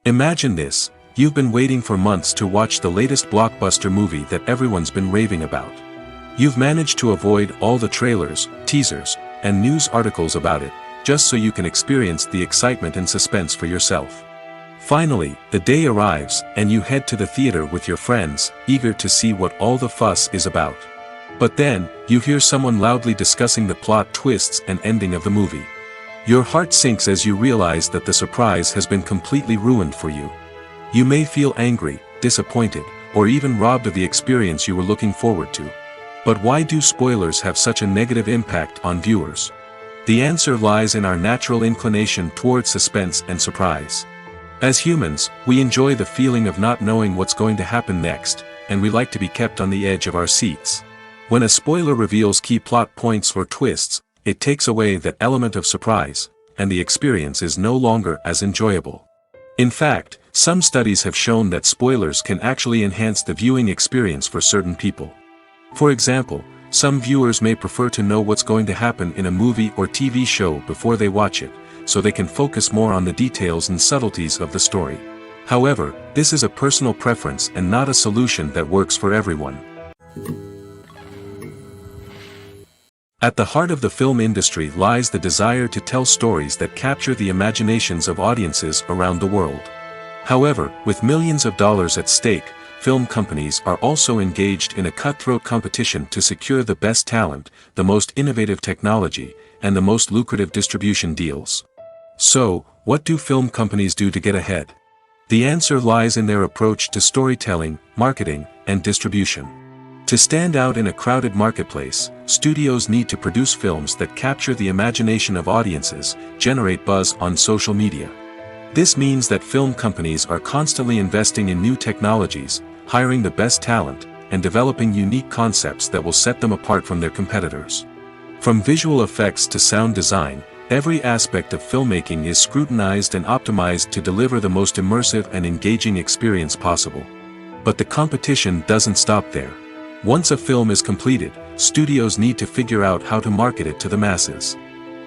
Imagine this: you've been waiting for months to watch the latest blockbuster movie that everyone's been raving about. You've managed to avoid all the trailers, teasers, and news articles about it, just so you can experience the excitement and suspense for yourself. Finally, the day arrives, and you head to the theater with your friends, eager to see what all the fuss is about. But then, you hear someone loudly discussing the plot twists and ending of the movie. Your heart sinks as you realize that the surprise has been completely ruined for you. You may feel angry, disappointed, or even robbed of the experience you were looking forward to. But why do spoilers have such a negative impact on viewers? The answer lies in our natural inclination toward suspense and surprise. As humans, we enjoy the feeling of not knowing what's going to happen next, and we like to be kept on the edge of our seats. When a spoiler reveals key plot points or twists, it takes away that element of surprise, and the experience is no longer as enjoyable. In fact, some studies have shown that spoilers can actually enhance the viewing experience for certain people. For example, some viewers may prefer to know what's going to happen in a movie or TV show before they watch it, so they can focus more on the details and subtleties of the story. However, this is a personal preference and not a solution that works for everyone. At the heart of the film industry lies the desire to tell stories that capture the imaginations of audiences around the world. However, with millions of dollars at stake, film companies are also engaged in a cutthroat competition to secure the best talent, the most innovative technology, and the most lucrative distribution deals. So, what do film companies do to get ahead? The answer lies in their approach to storytelling, marketing, and distribution. To stand out in a crowded marketplace, studios need to produce films that capture the imagination of audiences, generate buzz on social media. This means that film companies are constantly investing in new technologies, hiring the best talent, and developing unique concepts that will set them apart from their competitors. From visual effects to sound design, every aspect of filmmaking is scrutinized and optimized to deliver the most immersive and engaging experience possible. But the competition doesn't stop there. Once a film is completed, studios need to figure out how to market it to the masses.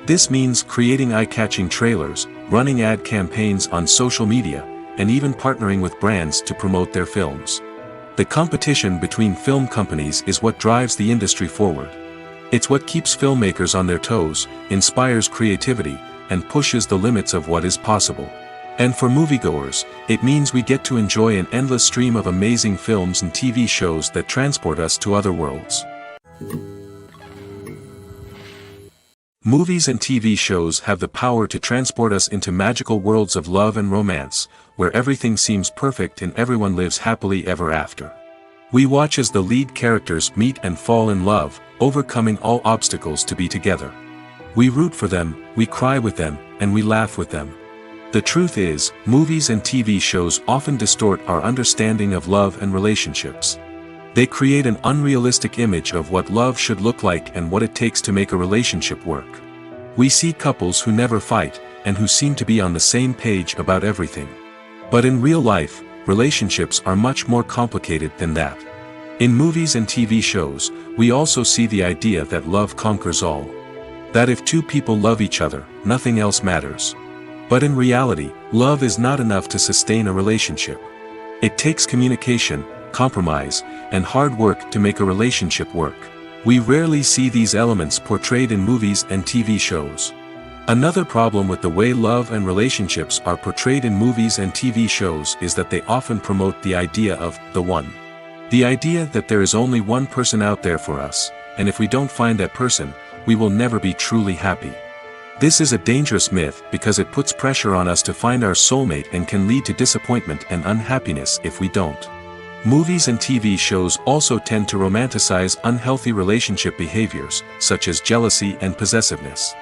This means creating eye-catching trailers, running ad campaigns on social media, and even partnering with brands to promote their films. The competition between film companies is what drives the industry forward. It's what keeps filmmakers on their toes, inspires creativity, and pushes the limits of what is possible. And for moviegoers, it means we get to enjoy an endless stream of amazing films and TV shows that transport us to other worlds. Movies and TV shows have the power to transport us into magical worlds of love and romance, where everything seems perfect and everyone lives happily ever after. We watch as the lead characters meet and fall in love, overcoming all obstacles to be together. We root for them, we cry with them, and we laugh with them. The truth is, movies and TV shows often distort our understanding of love and relationships. They create an unrealistic image of what love should look like and what it takes to make a relationship work. We see couples who never fight, and who seem to be on the same page about everything. But in real life, relationships are much more complicated than that. In movies and TV shows, we also see the idea that love conquers all. That if two people love each other, nothing else matters. But in reality, love is not enough to sustain a relationship. It takes communication, compromise, and hard work to make a relationship work. We rarely see these elements portrayed in movies and TV shows. Another problem with the way love and relationships are portrayed in movies and TV shows is that they often promote the idea of the one. The idea that there is only one person out there for us, and if we don't find that person, we will never be truly happy. This is a dangerous myth because it puts pressure on us to find our soulmate and can lead to disappointment and unhappiness if we don't. Movies and TV shows also tend to romanticize unhealthy relationship behaviors, such as jealousy and possessiveness.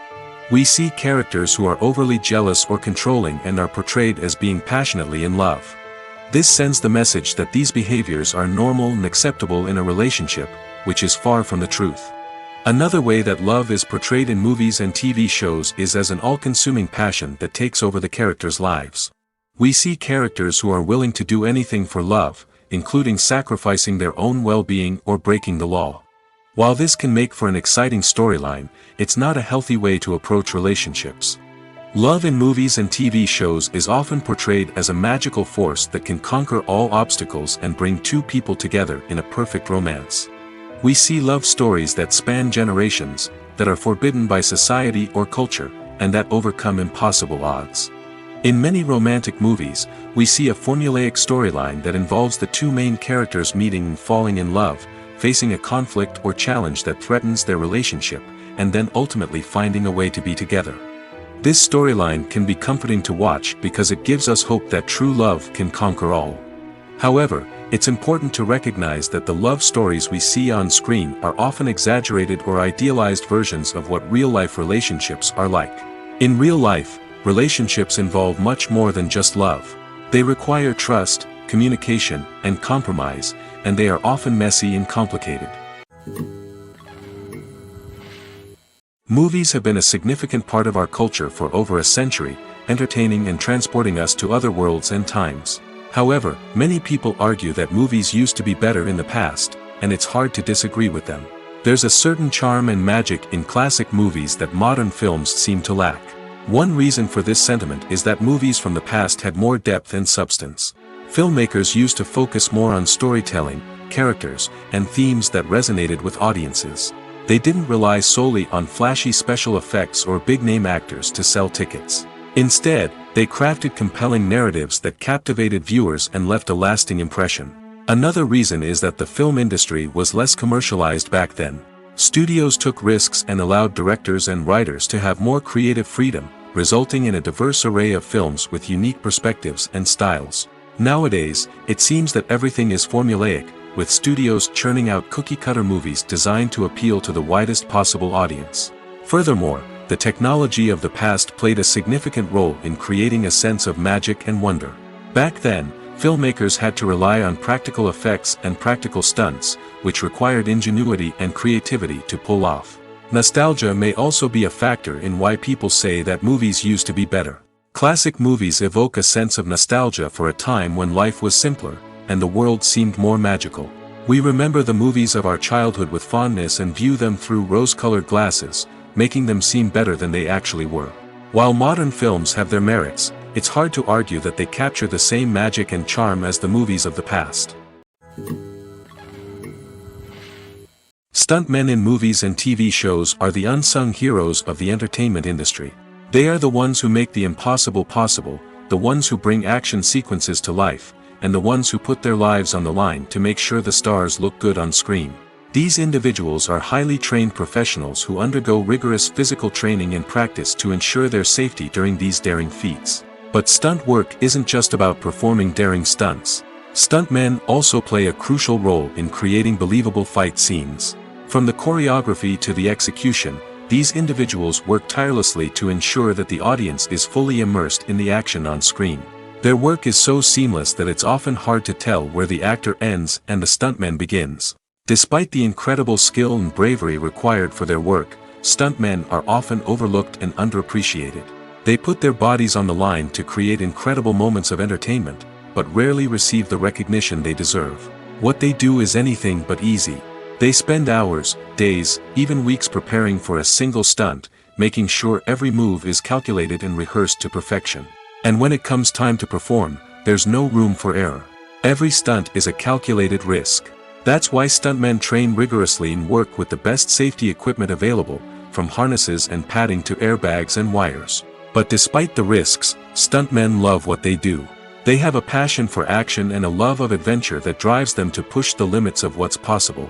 We see characters who are overly jealous or controlling and are portrayed as being passionately in love. This sends the message that these behaviors are normal and acceptable in a relationship, which is far from the truth. Another way that love is portrayed in movies and TV shows is as an all-consuming passion that takes over the characters' lives. We see characters who are willing to do anything for love, including sacrificing their own well-being or breaking the law. While this can make for an exciting storyline, it's not a healthy way to approach relationships. Love in movies and TV shows is often portrayed as a magical force that can conquer all obstacles and bring two people together in a perfect romance. We see love stories that span generations, that are forbidden by society or culture, and that overcome impossible odds. In many romantic movies, we see a formulaic storyline that involves the two main characters meeting and falling in love, facing a conflict or challenge that threatens their relationship, and then ultimately finding a way to be together. This storyline can be comforting to watch because it gives us hope that true love can conquer all. However, it's important to recognize that the love stories we see on screen are often exaggerated or idealized versions of what real-life relationships are like. In real life, relationships involve much more than just love. They require trust, communication, and compromise, and they are often messy and complicated. Movies have been a significant part of our culture for over a century, entertaining and transporting us to other worlds and times. However, many people argue that movies used to be better in the past, and it's hard to disagree with them. There's a certain charm and magic in classic movies that modern films seem to lack. One reason for this sentiment is that movies from the past had more depth and substance. Filmmakers used to focus more on storytelling, characters, and themes that resonated with audiences. They didn't rely solely on flashy special effects or big-name actors to sell tickets. Instead, they crafted compelling narratives that captivated viewers and left a lasting impression. Another reason is that the film industry was less commercialized back then. Studios took risks and allowed directors and writers to have more creative freedom, resulting in a diverse array of films with unique perspectives and styles. Nowadays, it seems that everything is formulaic, with studios churning out cookie-cutter movies designed to appeal to the widest possible audience. Furthermore, the technology of the past played a significant role in creating a sense of magic and wonder. Back then, filmmakers had to rely on practical effects and practical stunts, which required ingenuity and creativity to pull off. Nostalgia may also be a factor in why people say that movies used to be better. Classic movies evoke a sense of nostalgia for a time when life was simpler, and the world seemed more magical. We remember the movies of our childhood with fondness and view them through rose-colored glasses, making them seem better than they actually were. While modern films have their merits, it's hard to argue that they capture the same magic and charm as the movies of the past. Stuntmen in movies and TV shows are the unsung heroes of the entertainment industry. They are the ones who make the impossible possible, the ones who bring action sequences to life, and the ones who put their lives on the line to make sure the stars look good on screen. These individuals are highly trained professionals who undergo rigorous physical training and practice to ensure their safety during these daring feats. But stunt work isn't just about performing daring stunts. Stuntmen also play a crucial role in creating believable fight scenes. From the choreography to the execution, these individuals work tirelessly to ensure that the audience is fully immersed in the action on screen. Their work is so seamless that it's often hard to tell where the actor ends and the stuntman begins. Despite the incredible skill and bravery required for their work, stuntmen are often overlooked and underappreciated. They put their bodies on the line to create incredible moments of entertainment, but rarely receive the recognition they deserve. What they do is anything but easy. They spend hours, days, even weeks preparing for a single stunt, making sure every move is calculated and rehearsed to perfection. And when it comes time to perform, there's no room for error. Every stunt is a calculated risk. That's why stuntmen train rigorously and work with the best safety equipment available, from harnesses and padding to airbags and wires. But despite the risks, stuntmen love what they do. They have a passion for action and a love of adventure that drives them to push the limits of what's possible.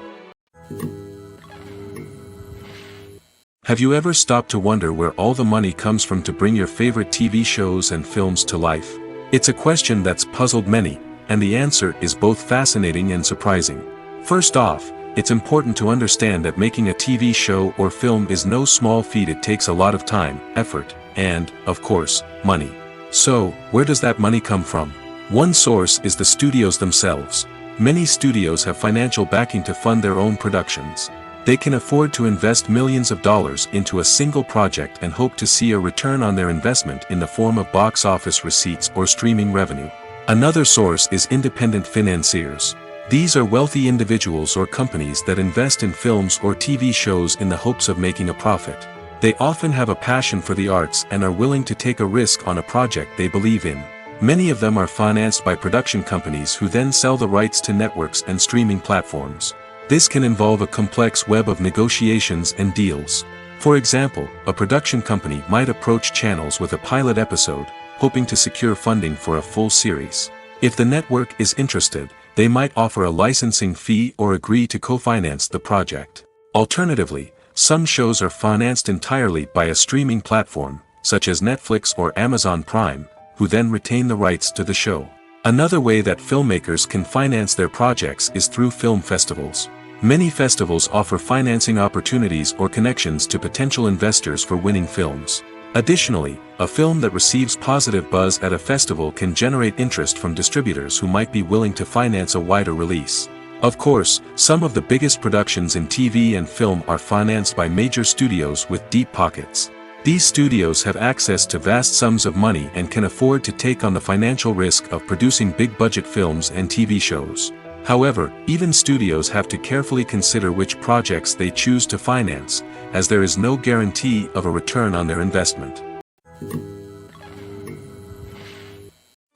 Have you ever stopped to wonder where all the money comes from to bring your favorite TV shows and films to life? It's a question that's puzzled many, and the answer is both fascinating and surprising. First off, it's important to understand that making a TV show or film is no small feat. It takes a lot of time, effort, and, of course, money. So, where does that money come from? One source is the studios themselves. Many studios have financial backing to fund their own productions. They can afford to invest millions of dollars into a single project and hope to see a return on their investment in the form of box office receipts or streaming revenue. Another source is independent financiers. These are wealthy individuals or companies that invest in films or TV shows in the hopes of making a profit. They often have a passion for the arts and are willing to take a risk on a project they believe in. Many of them are financed by production companies who then sell the rights to networks and streaming platforms. This can involve a complex web of negotiations and deals. For example, a production company might approach channels with a pilot episode, hoping to secure funding for a full series. If the network is interested, they might offer a licensing fee or agree to co-finance the project. Alternatively, some shows are financed entirely by a streaming platform, such as Netflix or Amazon Prime, who then retain the rights to the show. Another way that filmmakers can finance their projects is through film festivals. Many festivals offer financing opportunities or connections to potential investors for winning films. Additionally, a film that receives positive buzz at a festival can generate interest from distributors who might be willing to finance a wider release. Of course, some of the biggest productions in TV and film are financed by major studios with deep pockets. These studios have access to vast sums of money and can afford to take on the financial risk of producing big-budget films and TV shows. However, even studios have to carefully consider which projects they choose to finance, as there is no guarantee of a return on their investment.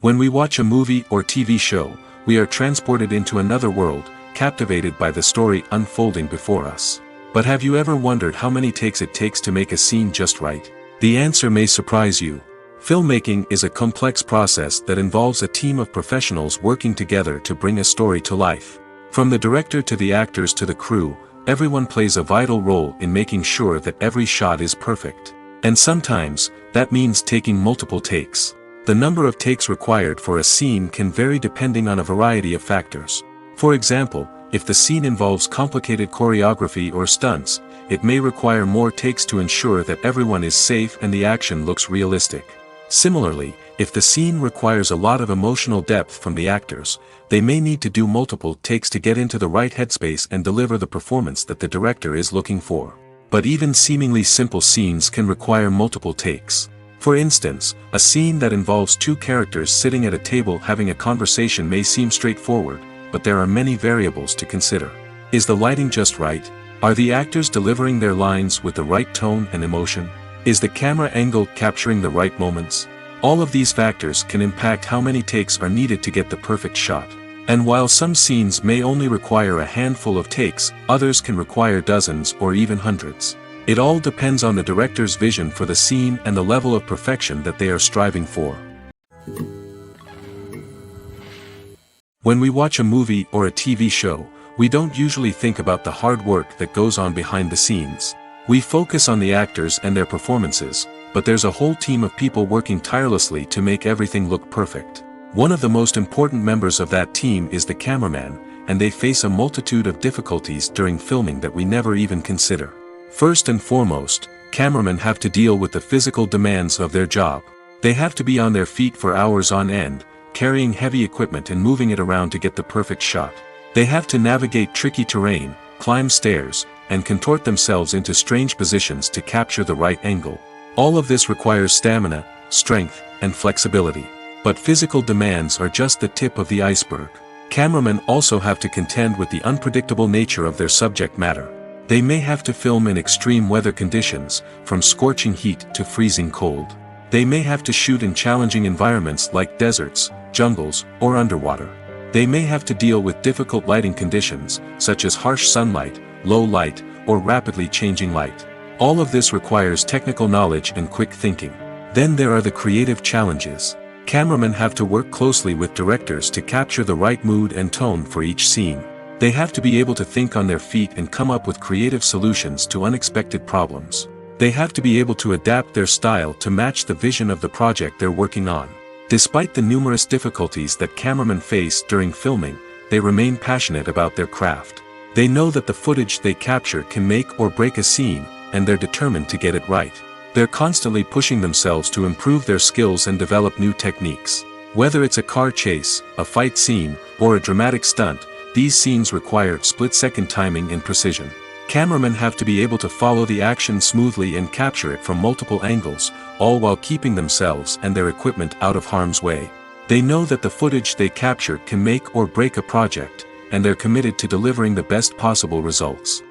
When we watch a movie or TV show, we are transported into another world, captivated by the story unfolding before us. But have you ever wondered how many takes it takes to make a scene just right? The answer may surprise you. Filmmaking is a complex process that involves a team of professionals working together to bring a story to life. From the director to the actors to the crew, everyone plays a vital role in making sure that every shot is perfect. And sometimes, that means taking multiple takes. The number of takes required for a scene can vary depending on a variety of factors. For example, if the scene involves complicated choreography or stunts, it may require more takes to ensure that everyone is safe and the action looks realistic. Similarly, if the scene requires a lot of emotional depth from the actors, they may need to do multiple takes to get into the right headspace and deliver the performance that the director is looking for. But even seemingly simple scenes can require multiple takes. For instance, a scene that involves two characters sitting at a table having a conversation may seem straightforward, but there are many variables to consider. Is the lighting just right? Are the actors delivering their lines with the right tone and emotion? Is the camera angle capturing the right moments? All of these factors can impact how many takes are needed to get the perfect shot. And while some scenes may only require a handful of takes, others can require dozens or even hundreds. It all depends on the director's vision for the scene and the level of perfection that they are striving for. When we watch a movie or a TV show, we don't usually think about the hard work that goes on behind the scenes. We focus on the actors and their performances, but there's a whole team of people working tirelessly to make everything look perfect. One of the most important members of that team is the cameraman, and they face a multitude of difficulties during filming that we never even consider. First and foremost, cameramen have to deal with the physical demands of their job. They have to be on their feet for hours on end, carrying heavy equipment and moving it around to get the perfect shot. They have to navigate tricky terrain, climb stairs, and contort themselves into strange positions to capture the right angle. All of this requires stamina, strength, and flexibility. But physical demands are just the tip of the iceberg. Cameramen also have to contend with the unpredictable nature of their subject matter. They may have to film in extreme weather conditions, from scorching heat to freezing cold. They may have to shoot in challenging environments like deserts, jungles, or underwater. They may have to deal with difficult lighting conditions, such as harsh sunlight, low light, or rapidly changing light. All of this requires technical knowledge and quick thinking. Then there are the creative challenges. Cameramen have to work closely with directors to capture the right mood and tone for each scene. They have to be able to think on their feet and come up with creative solutions to unexpected problems. They have to be able to adapt their style to match the vision of the project they're working on. Despite the numerous difficulties that cameramen face during filming, they remain passionate about their craft. They know that the footage they capture can make or break a scene, and they're determined to get it right. They're constantly pushing themselves to improve their skills and develop new techniques. Whether it's a car chase, a fight scene, or a dramatic stunt, these scenes require split-second timing and precision. Cameramen have to be able to follow the action smoothly and capture it from multiple angles, all while keeping themselves and their equipment out of harm's way. They know that the footage they capture can make or break a project, and they're committed to delivering the best possible results.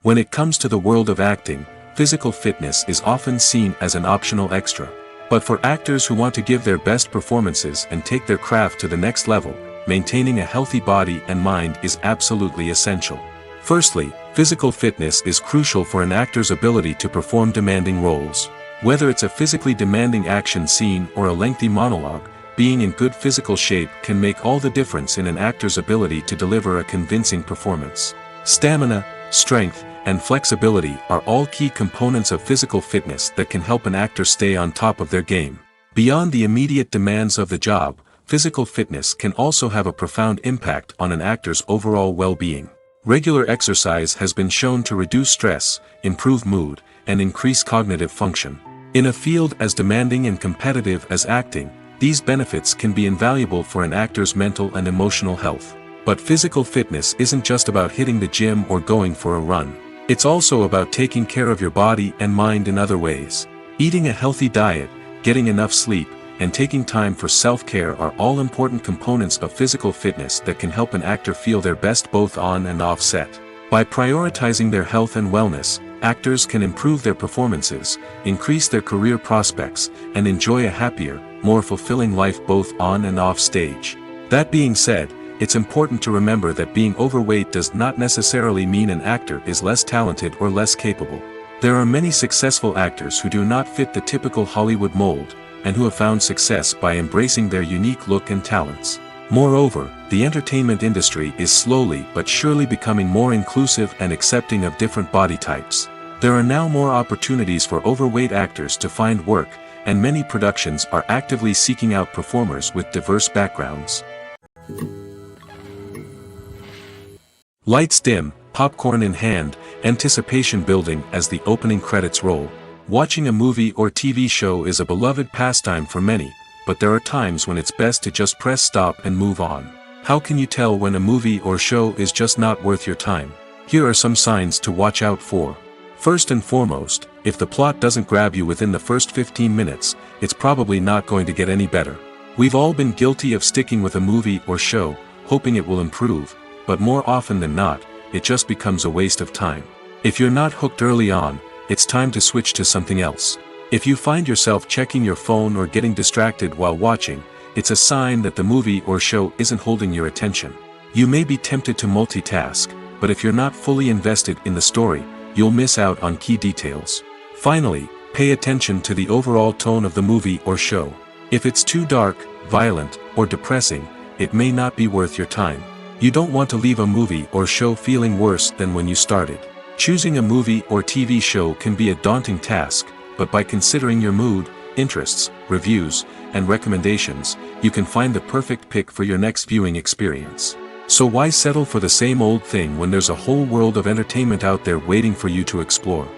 When it comes to the world of acting, physical fitness is often seen as an optional extra. But for actors who want to give their best performances and take their craft to the next level, maintaining a healthy body and mind is absolutely essential. Firstly, physical fitness is crucial for an actor's ability to perform demanding roles. Whether it's a physically demanding action scene or a lengthy monologue, being in good physical shape can make all the difference in an actor's ability to deliver a convincing performance. Stamina, strength, and flexibility are all key components of physical fitness that can help an actor stay on top of their game. Beyond the immediate demands of the job, physical fitness can also have a profound impact on an actor's overall well-being. Regular exercise has been shown to reduce stress, improve mood, and increase cognitive function. In a field as demanding and competitive as acting, these benefits can be invaluable for an actor's mental and emotional health. But physical fitness isn't just about hitting the gym or going for a run. It's also about taking care of your body and mind in other ways. Eating a healthy diet, getting enough sleep, and taking time for self-care are all important components of physical fitness that can help an actor feel their best both on and off set. By prioritizing their health and wellness, actors can improve their performances, increase their career prospects, and enjoy a happier, more fulfilling life both on and off stage. That being said, it's important to remember that being overweight does not necessarily mean an actor is less talented or less capable. There are many successful actors who do not fit the typical Hollywood mold, and who have found success by embracing their unique look and talents. Moreover, the entertainment industry is slowly but surely becoming more inclusive and accepting of different body types. There are now more opportunities for overweight actors to find work, and many productions are actively seeking out performers with diverse backgrounds. Lights dim, popcorn in hand, anticipation building as the opening credits roll. Watching a movie or TV show is a beloved pastime for many, but there are times when it's best to just press stop and move on. How can you tell when a movie or show is just not worth your time? Here are some signs to watch out for. First and foremost, if the plot doesn't grab you within the first 15 minutes, it's probably not going to get any better. We've all been guilty of sticking with a movie or show, hoping it will improve, but more often than not, it just becomes a waste of time. If you're not hooked early on, it's time to switch to something else. If you find yourself checking your phone or getting distracted while watching, it's a sign that the movie or show isn't holding your attention. You may be tempted to multitask, but if you're not fully invested in the story, you'll miss out on key details. Finally, pay attention to the overall tone of the movie or show. If it's too dark, violent, or depressing, it may not be worth your time. You don't want to leave a movie or show feeling worse than when you started. Choosing a movie or TV show can be a daunting task, but by considering your mood, interests, reviews, and recommendations, you can find the perfect pick for your next viewing experience. So why settle for the same old thing when there's a whole world of entertainment out there waiting for you to explore?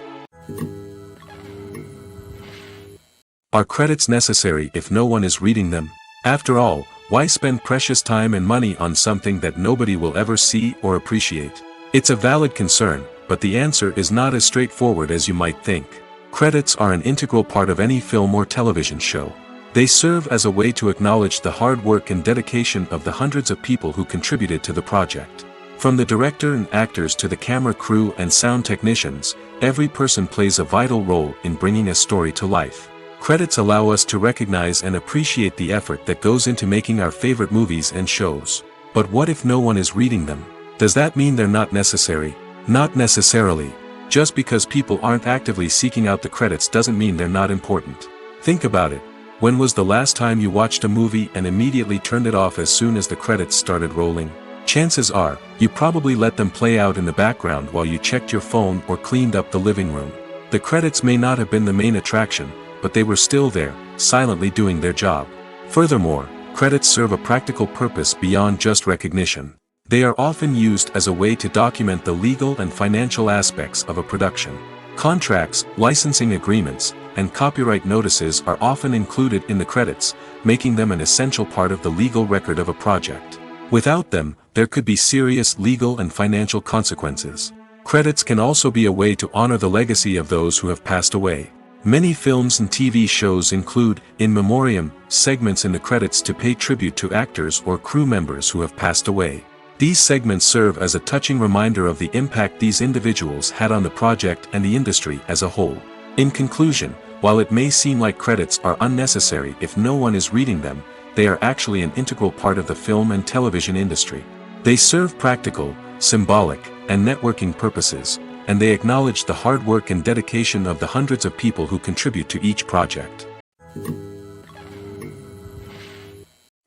Are credits necessary if no one is reading them? After all, why spend precious time and money on something that nobody will ever see or appreciate? It's a valid concern, but the answer is not as straightforward as you might think. Credits are an integral part of any film or television show. They serve as a way to acknowledge the hard work and dedication of the hundreds of people who contributed to the project. From the director and actors to the camera crew and sound technicians, every person plays a vital role in bringing a story to life. Credits allow us to recognize and appreciate the effort that goes into making our favorite movies and shows. But what if no one is reading them? Does that mean they're not necessary? Not necessarily. Just because people aren't actively seeking out the credits doesn't mean they're not important. Think about it. When was the last time you watched a movie and immediately turned it off as soon as the credits started rolling? Chances are, you probably let them play out in the background while you checked your phone or cleaned up the living room. The credits may not have been the main attraction, but they were still there, silently doing their job. Furthermore, credits serve a practical purpose beyond just recognition. They are often used as a way to document the legal and financial aspects of a production. Contracts, licensing agreements, and copyright notices are often included in the credits, making them an essential part of the legal record of a project. Without them, there could be serious legal and financial consequences. Credits can also be a way to honor the legacy of those who have passed away. Many films and TV shows include, in memoriam, segments in the credits to pay tribute to actors or crew members who have passed away. These segments serve as a touching reminder of the impact these individuals had on the project and the industry as a whole. In conclusion, while it may seem like credits are unnecessary if no one is reading them, they are actually an integral part of the film and television industry. They serve practical, symbolic, and networking purposes, and they acknowledge the hard work and dedication of the hundreds of people who contribute to each project.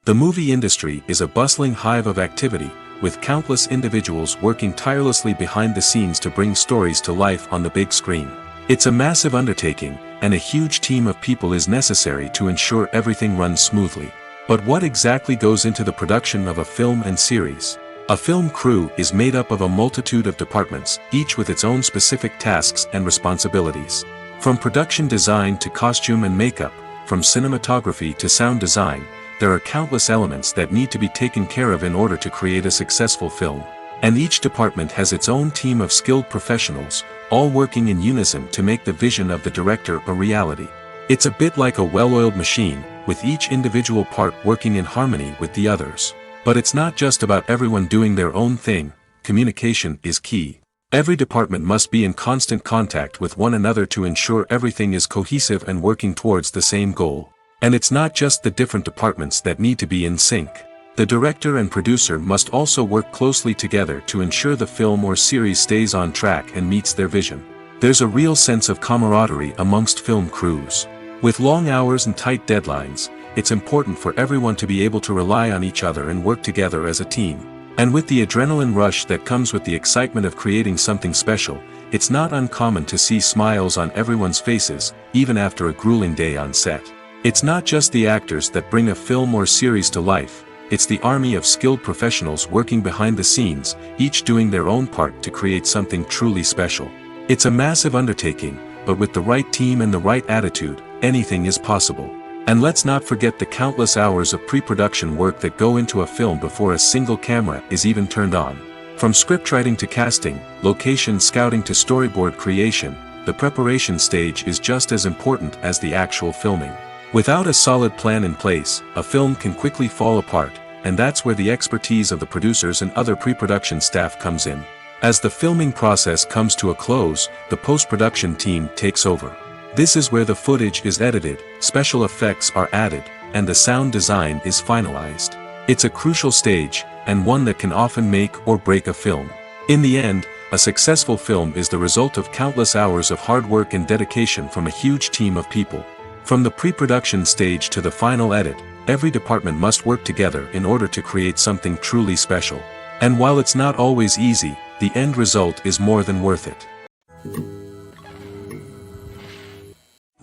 The movie industry is a bustling hive of activity, with countless individuals working tirelessly behind the scenes to bring stories to life on the big screen. It's a massive undertaking, and a huge team of people is necessary to ensure everything runs smoothly. But what exactly goes into the production of a film and series? A film crew is made up of a multitude of departments, each with its own specific tasks and responsibilities. From production design to costume and makeup, from cinematography to sound design, there are countless elements that need to be taken care of in order to create a successful film. And each department has its own team of skilled professionals, all working in unison to make the vision of the director a reality. It's a bit like a well-oiled machine, with each individual part working in harmony with the others. But it's not just about everyone doing their own thing. Communication is key. Every department must be in constant contact with one another to ensure everything is cohesive and working towards the same goal. And it's not just the different departments that need to be in sync. The director and producer must also work closely together to ensure the film or series stays on track and meets their vision. There's a real sense of camaraderie amongst film crews. With long hours and tight deadlines, it's important for everyone to be able to rely on each other and work together as a team. And with the adrenaline rush that comes with the excitement of creating something special, it's not uncommon to see smiles on everyone's faces, even after a grueling day on set. It's not just the actors that bring a film or series to life, it's the army of skilled professionals working behind the scenes, each doing their own part to create something truly special. It's a massive undertaking, but with the right team and the right attitude, anything is possible. And let's not forget the countless hours of pre-production work that go into a film before a single camera is even turned on. From scriptwriting to casting, location scouting to storyboard creation, the preparation stage is just as important as the actual filming. Without a solid plan in place, a film can quickly fall apart, and that's where the expertise of the producers and other pre-production staff comes in. As the filming process comes to a close, the post-production team takes over. This is where the footage is edited, special effects are added, and the sound design is finalized. It's a crucial stage, and one that can often make or break a film. In the end, a successful film is the result of countless hours of hard work and dedication from a huge team of people. From the pre-production stage to the final edit, every department must work together in order to create something truly special. And while it's not always easy, the end result is more than worth it.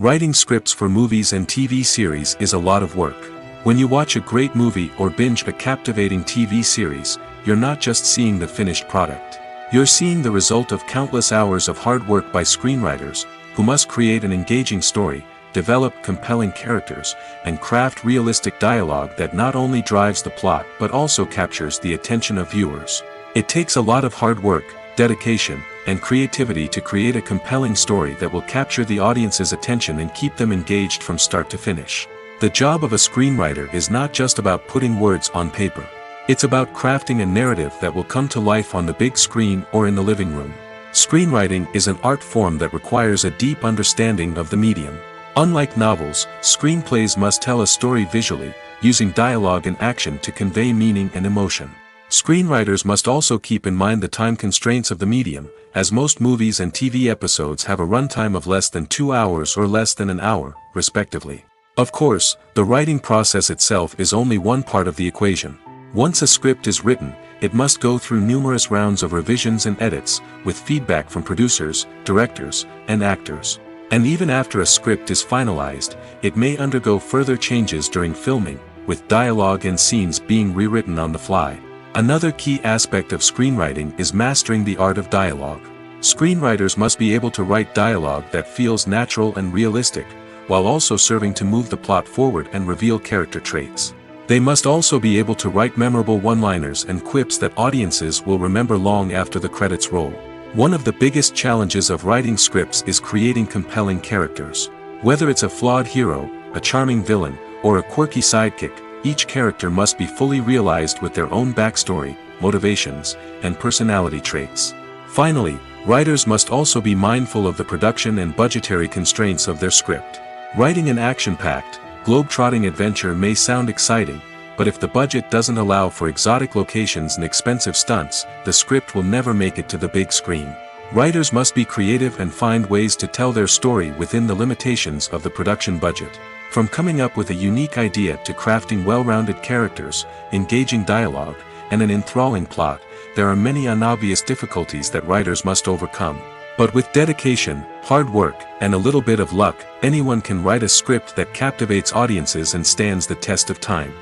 Writing scripts for movies and TV series is a lot of work. When you watch a great movie or binge a captivating TV series, you're not just seeing the finished product. You're seeing the result of countless hours of hard work by screenwriters, who must create an engaging story, develop compelling characters, and craft realistic dialogue that not only drives the plot but also captures the attention of viewers. It takes a lot of hard work, dedication, and creativity to create a compelling story that will capture the audience's attention and keep them engaged from start to finish. The job of a screenwriter is not just about putting words on paper. It's about crafting a narrative that will come to life on the big screen or in the living room. Screenwriting is an art form that requires a deep understanding of the medium. Unlike novels, screenplays must tell a story visually, using dialogue and action to convey meaning and emotion. Screenwriters must also keep in mind the time constraints of the medium, as most movies and TV episodes have a runtime of less than 2 hours or less than an hour, respectively. Of course, the writing process itself is only one part of the equation. Once a script is written, it must go through numerous rounds of revisions and edits, with feedback from producers, directors, and actors. And even after a script is finalized, it may undergo further changes during filming, with dialogue and scenes being rewritten on the fly. Another key aspect of screenwriting is mastering the art of dialogue. Screenwriters must be able to write dialogue that feels natural and realistic, while also serving to move the plot forward and reveal character traits. They must also be able to write memorable one-liners and quips that audiences will remember long after the credits roll. One of the biggest challenges of writing scripts is creating compelling characters. Whether it's a flawed hero, a charming villain, or a quirky sidekick, each character must be fully realized with their own backstory, motivations, and personality traits. Finally, writers must also be mindful of the production and budgetary constraints of their script. Writing an action-packed, globe-trotting adventure may sound exciting, but if the budget doesn't allow for exotic locations and expensive stunts, the script will never make it to the big screen. Writers must be creative and find ways to tell their story within the limitations of the production budget. From coming up with a unique idea to crafting well-rounded characters, engaging dialogue, and an enthralling plot, there are many unobvious difficulties that writers must overcome. But with dedication, hard work, and a little bit of luck, anyone can write a script that captivates audiences and stands the test of time.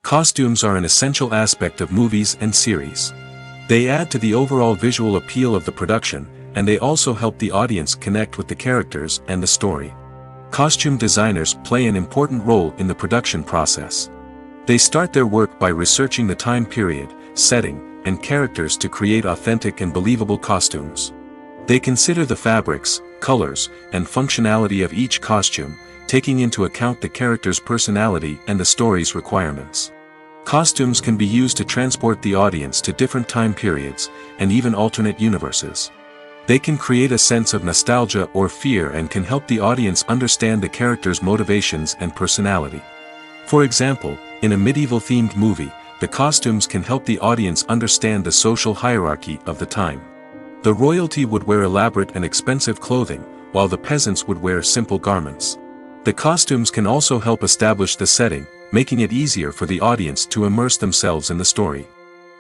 Costumes are an essential aspect of movies and series. They add to the overall visual appeal of the production, and they also help the audience connect with the characters and the story. Costume designers play an important role in the production process. They start their work by researching the time period, setting, and characters to create authentic and believable costumes. They consider the fabrics, colors, and functionality of each costume, taking into account the character's personality and the story's requirements. Costumes can be used to transport the audience to different time periods, and even alternate universes. They can create a sense of nostalgia or fear and can help the audience understand the character's motivations and personality. For example, in a medieval-themed movie, the costumes can help the audience understand the social hierarchy of the time. The royalty would wear elaborate and expensive clothing, while the peasants would wear simple garments. The costumes can also help establish the setting, making it easier for the audience to immerse themselves in the story.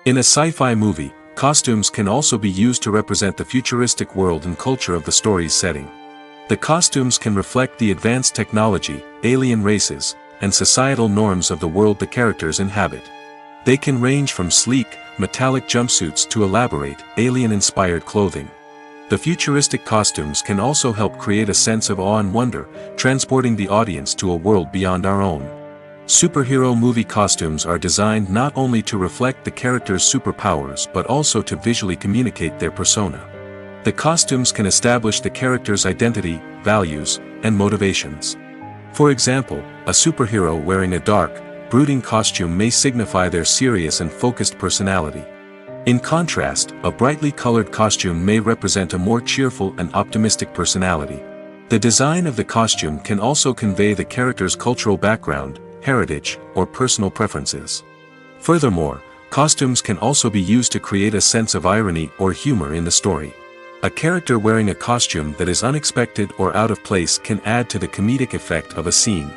In a sci-fi movie, costumes can also be used to represent the futuristic world and culture of the story's setting. The costumes can reflect the advanced technology, alien races, and societal norms of the world the characters inhabit. They can range from sleek, metallic jumpsuits to elaborate, alien-inspired clothing. The futuristic costumes can also help create a sense of awe and wonder, transporting the audience to a world beyond our own. Superhero movie costumes are designed not only to reflect the character's superpowers but also to visually communicate their persona. The costumes can establish the character's identity, values, and motivations. For example, a superhero wearing a dark, brooding costume may signify their serious and focused personality. In contrast, a brightly colored costume may represent a more cheerful and optimistic personality. The design of the costume can also convey the character's cultural background, heritage, or personal preferences. Furthermore, costumes can also be used to create a sense of irony or humor in the story. A character wearing a costume that is unexpected or out of place can add to the comedic effect of a scene.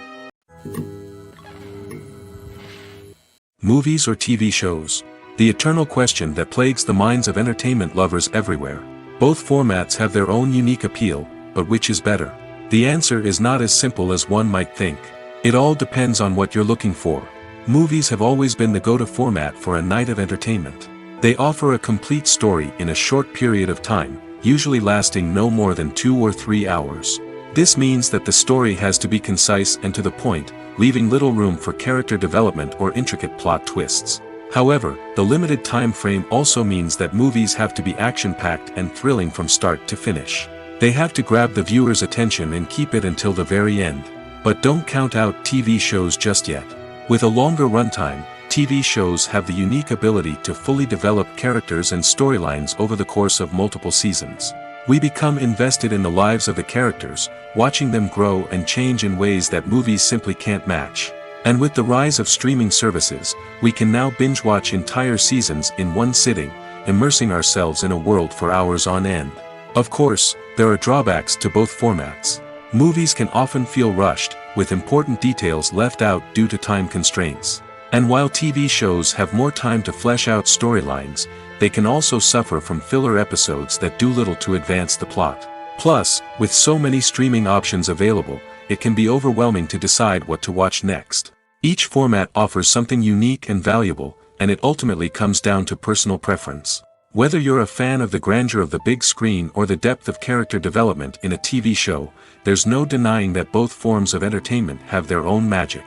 Movies or TV shows? The eternal question that plagues the minds of entertainment lovers everywhere. Both formats have their own unique appeal, but which is better? The answer is not as simple as one might think. It all depends on what you're looking for. Movies have always been the go-to format for a night of entertainment. They offer a complete story in a short period of time, usually lasting no more than 2 or 3 hours. This means that the story has to be concise and to the point, leaving little room for character development or intricate plot twists. However, the limited time frame also means that movies have to be action-packed and thrilling from start to finish. They have to grab the viewer's attention and keep it until the very end. But don't count out TV shows just yet. With a longer runtime, TV shows have the unique ability to fully develop characters and storylines over the course of multiple seasons. We become invested in the lives of the characters, watching them grow and change in ways that movies simply can't match. And with the rise of streaming services, we can now binge-watch entire seasons in one sitting, immersing ourselves in a world for hours on end. Of course, there are drawbacks to both formats. Movies can often feel rushed, with important details left out due to time constraints. And while TV shows have more time to flesh out storylines, they can also suffer from filler episodes that do little to advance the plot. Plus, with so many streaming options available, it can be overwhelming to decide what to watch next. Each format offers something unique and valuable, and it ultimately comes down to personal preference. Whether you're a fan of the grandeur of the big screen or the depth of character development in a TV show, there's no denying that both forms of entertainment have their own magic.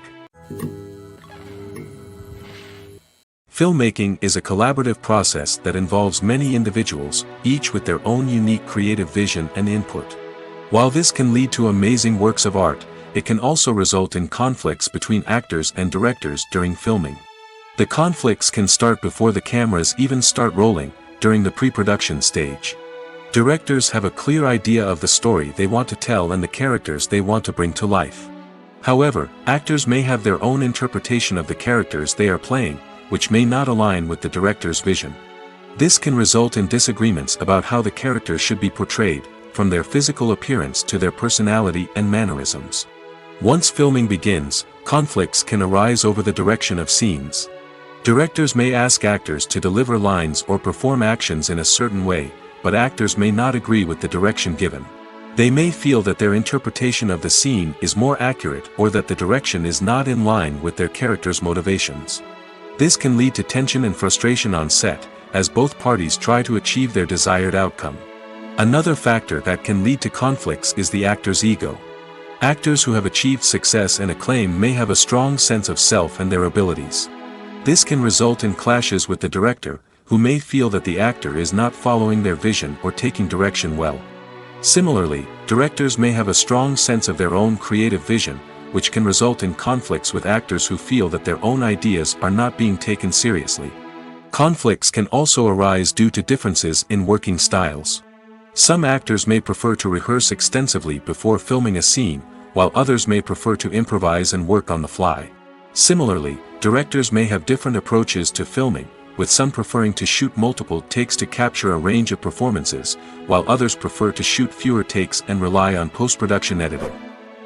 Filmmaking is a collaborative process that involves many individuals, each with their own unique creative vision and input. While this can lead to amazing works of art, it can also result in conflicts between actors and directors during filming. The conflicts can start before the cameras even start rolling, during the pre-production stage. Directors have a clear idea of the story they want to tell and the characters they want to bring to life. However, actors may have their own interpretation of the characters they are playing, which may not align with the director's vision. This can result in disagreements about how the characters should be portrayed, from their physical appearance to their personality and mannerisms. Once filming begins, conflicts can arise over the direction of scenes. Directors may ask actors to deliver lines or perform actions in a certain way, but actors may not agree with the direction given. They may feel that their interpretation of the scene is more accurate or that the direction is not in line with their character's motivations. This can lead to tension and frustration on set, as both parties try to achieve their desired outcome. Another factor that can lead to conflicts is the actor's ego. Actors who have achieved success and acclaim may have a strong sense of self and their abilities. This can result in clashes with the director, who may feel that the actor is not following their vision or taking direction well. Similarly, directors may have a strong sense of their own creative vision, which can result in conflicts with actors who feel that their own ideas are not being taken seriously. Conflicts can also arise due to differences in working styles. Some actors may prefer to rehearse extensively before filming a scene, while others may prefer to improvise and work on the fly. Similarly, directors may have different approaches to filming, with some preferring to shoot multiple takes to capture a range of performances, while others prefer to shoot fewer takes and rely on post-production editing.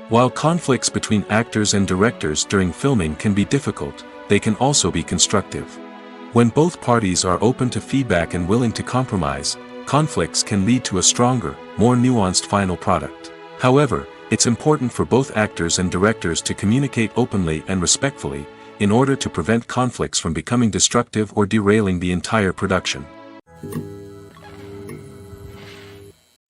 While conflicts between actors and directors during filming can be difficult, they can also be constructive. When both parties are open to feedback and willing to compromise, conflicts can lead to a stronger, more nuanced final product. However, it's important for both actors and directors to communicate openly and respectfully, in order to prevent conflicts from becoming destructive or derailing the entire production.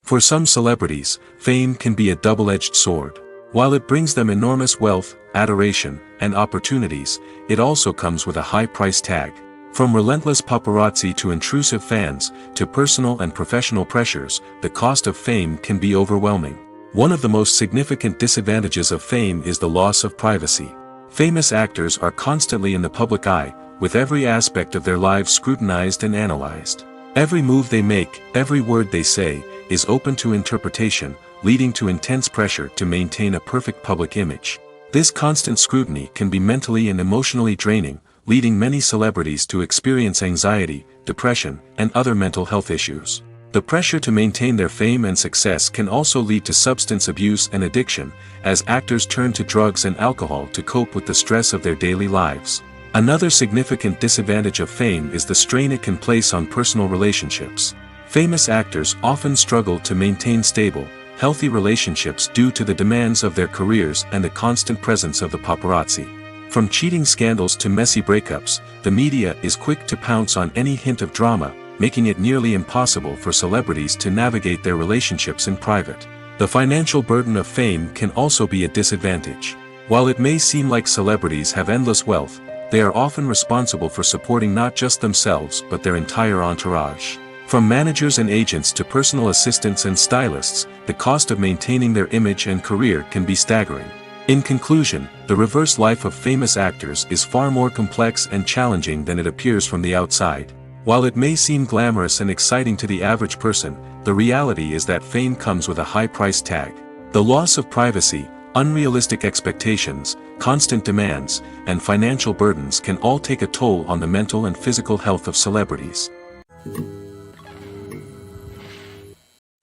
For some celebrities, fame can be a double-edged sword. While it brings them enormous wealth, adoration, and opportunities, it also comes with a high price tag. From relentless paparazzi to intrusive fans, to personal and professional pressures, the cost of fame can be overwhelming. One of the most significant disadvantages of fame is the loss of privacy. Famous actors are constantly in the public eye, with every aspect of their lives scrutinized and analyzed. Every move they make, every word they say, is open to interpretation, leading to intense pressure to maintain a perfect public image. This constant scrutiny can be mentally and emotionally draining, leading many celebrities to experience anxiety, depression, and other mental health issues. The pressure to maintain their fame and success can also lead to substance abuse and addiction, as actors turn to drugs and alcohol to cope with the stress of their daily lives. Another significant disadvantage of fame is the strain it can place on personal relationships. Famous actors often struggle to maintain stable, healthy relationships due to the demands of their careers and the constant presence of the paparazzi. From cheating scandals to messy breakups, the media is quick to pounce on any hint of drama, making it nearly impossible for celebrities to navigate their relationships in private. The financial burden of fame can also be a disadvantage. While it may seem like celebrities have endless wealth, they are often responsible for supporting not just themselves but their entire entourage. From managers and agents to personal assistants and stylists, the cost of maintaining their image and career can be staggering. In conclusion, the reverse life of famous actors is far more complex and challenging than it appears from the outside. While it may seem glamorous and exciting to the average person, the reality is that fame comes with a high price tag. The loss of privacy, unrealistic expectations, constant demands, and financial burdens can all take a toll on the mental and physical health of celebrities.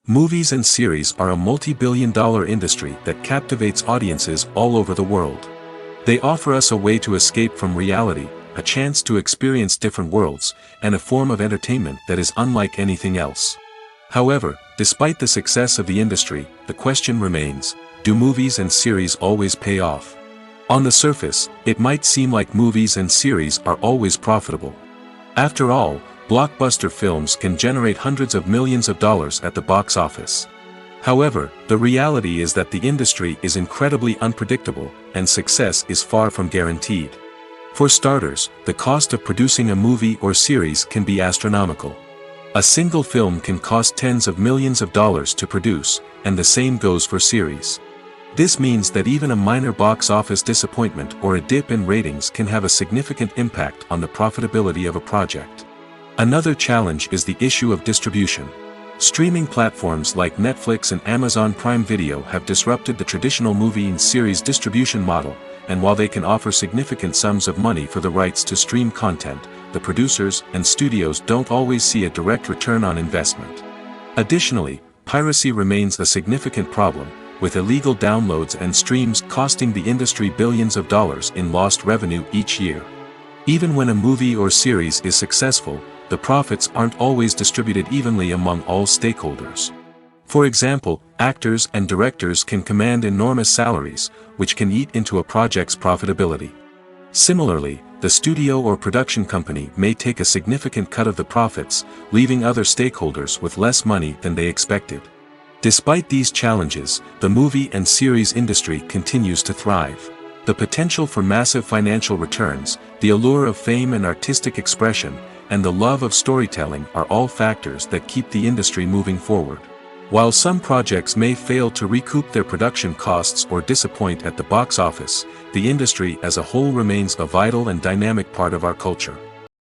Movies and series are a multi-billion-dollar industry that captivates audiences all over the world. They offer us a way to escape from reality, a chance to experience different worlds, and a form of entertainment that is unlike anything else. However, despite the success of the industry, the question remains, do movies and series always pay off? On the surface, it might seem like movies and series are always profitable. After all, blockbuster films can generate hundreds of millions of dollars at the box office. However, the reality is that the industry is incredibly unpredictable, and success is far from guaranteed. For starters, the cost of producing a movie or series can be astronomical. A single film can cost tens of millions of dollars to produce, and the same goes for series. This means that even a minor box office disappointment or a dip in ratings can have a significant impact on the profitability of a project. Another challenge is the issue of distribution. Streaming platforms like Netflix and Amazon Prime Video have disrupted the traditional movie and series distribution model, and while they can offer significant sums of money for the rights to stream content, the producers and studios don't always see a direct return on investment. Additionally, piracy remains a significant problem, with illegal downloads and streams costing the industry billions of dollars in lost revenue each year. Even when a movie or series is successful, the profits aren't always distributed evenly among all stakeholders. For example, actors and directors can command enormous salaries, which can eat into a project's profitability. Similarly, the studio or production company may take a significant cut of the profits, leaving other stakeholders with less money than they expected. Despite these challenges, the movie and series industry continues to thrive. The potential for massive financial returns, the allure of fame and artistic expression, and the love of storytelling are all factors that keep the industry moving forward. While some projects may fail to recoup their production costs or disappoint at the box office, the industry as a whole remains a vital and dynamic part of our culture.